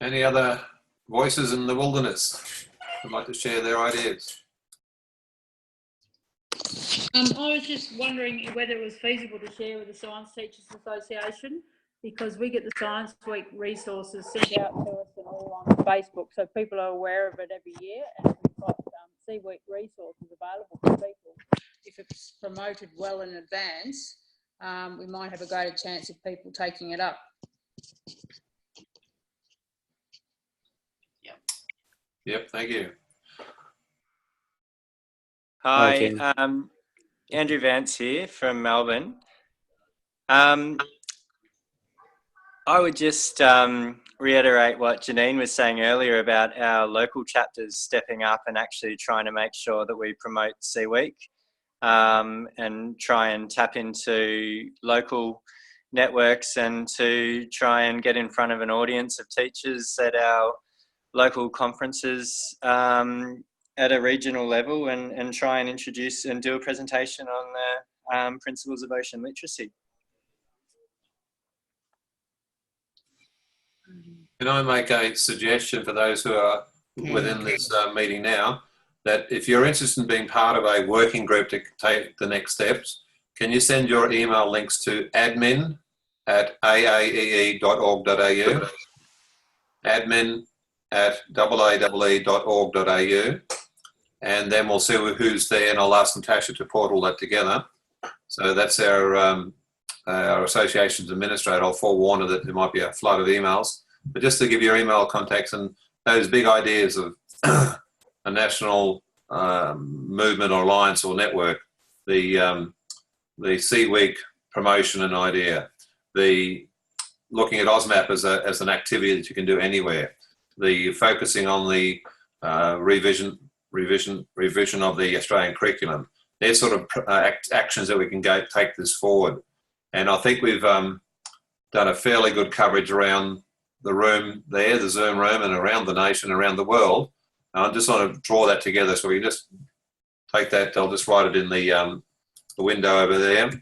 Any other voices in the wilderness who'd like to share their ideas? I was just wondering whether it was feasible to share with the Science Teachers Association, because we get the Science Week resources sent out to us and all on Facebook, so people are aware of it every year, and we've got Sea Week resources available for people. If it's promoted well in advance, we might have a greater chance of people taking it up. Yep, thank you. Hi, Andrew Vance here from Melbourne. I would just reiterate what Janine was saying earlier about our local chapters stepping up and actually trying to make sure that we promote Sea Week and try and tap into local networks and to try and get in front of an audience of teachers at our local conferences at a regional level and try and introduce and do a presentation on the principles of ocean literacy. Can I make a suggestion for those who are within this meeting now, that if you're interested in being part of a working group to take the next steps, can you send your email links to admin@aaee.org.au, admin@aaee.org.au, and then we'll see who's there, and I'll ask Natasha to put all that together. So that's our association's administrator. I'll forewarn her that there might be a flood of emails. But just to give you your email contacts and those big ideas of a national movement or alliance or network, the Sea Week promotion and idea, the looking at OSMAP as an activity that you can do anywhere, the focusing on the revision of the Australian curriculum. They're sort of actions that we can take this forward. And I think we've done a fairly good coverage around the room there, the Zoom room, and around the nation, around the world. I just want to draw that together, so we can just take that. I'll just write it in the window over there.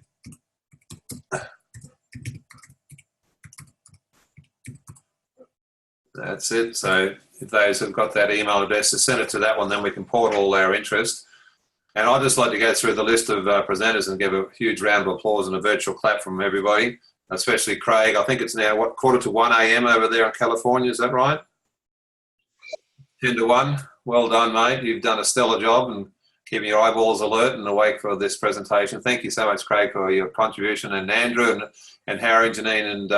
That's it. So if those have got that email address, to send it to that one, then we can port all our interest. And I'd just like to go through the list of presenters and give a huge round of applause and a virtual clap from everybody, especially Craig. I think it's now, what, 1:45 a.m. over there in California, is that right? 10 to 1. Well done, mate. You've done a stellar job and keeping your eyeballs alert and awake for this presentation. Thank you so much, Craig, for your contribution, and Andrew and Harry, Janine and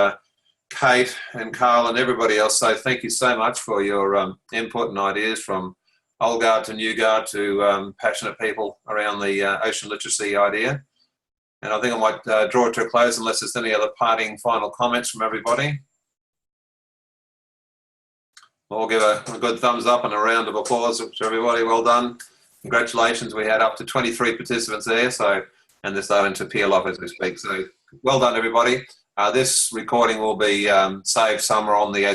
Kate and Carl and everybody else. So thank you so much for your input and ideas, from old guard to new guard to passionate people around the ocean literacy idea. And I think I might draw it to a close unless there's any other parting final comments from everybody. We'll give a good thumbs up and a round of applause to everybody. Well done. Congratulations. We had up to 23 participants there, so, and they're starting to peel off as we speak. So well done, everybody. This recording will be saved somewhere on the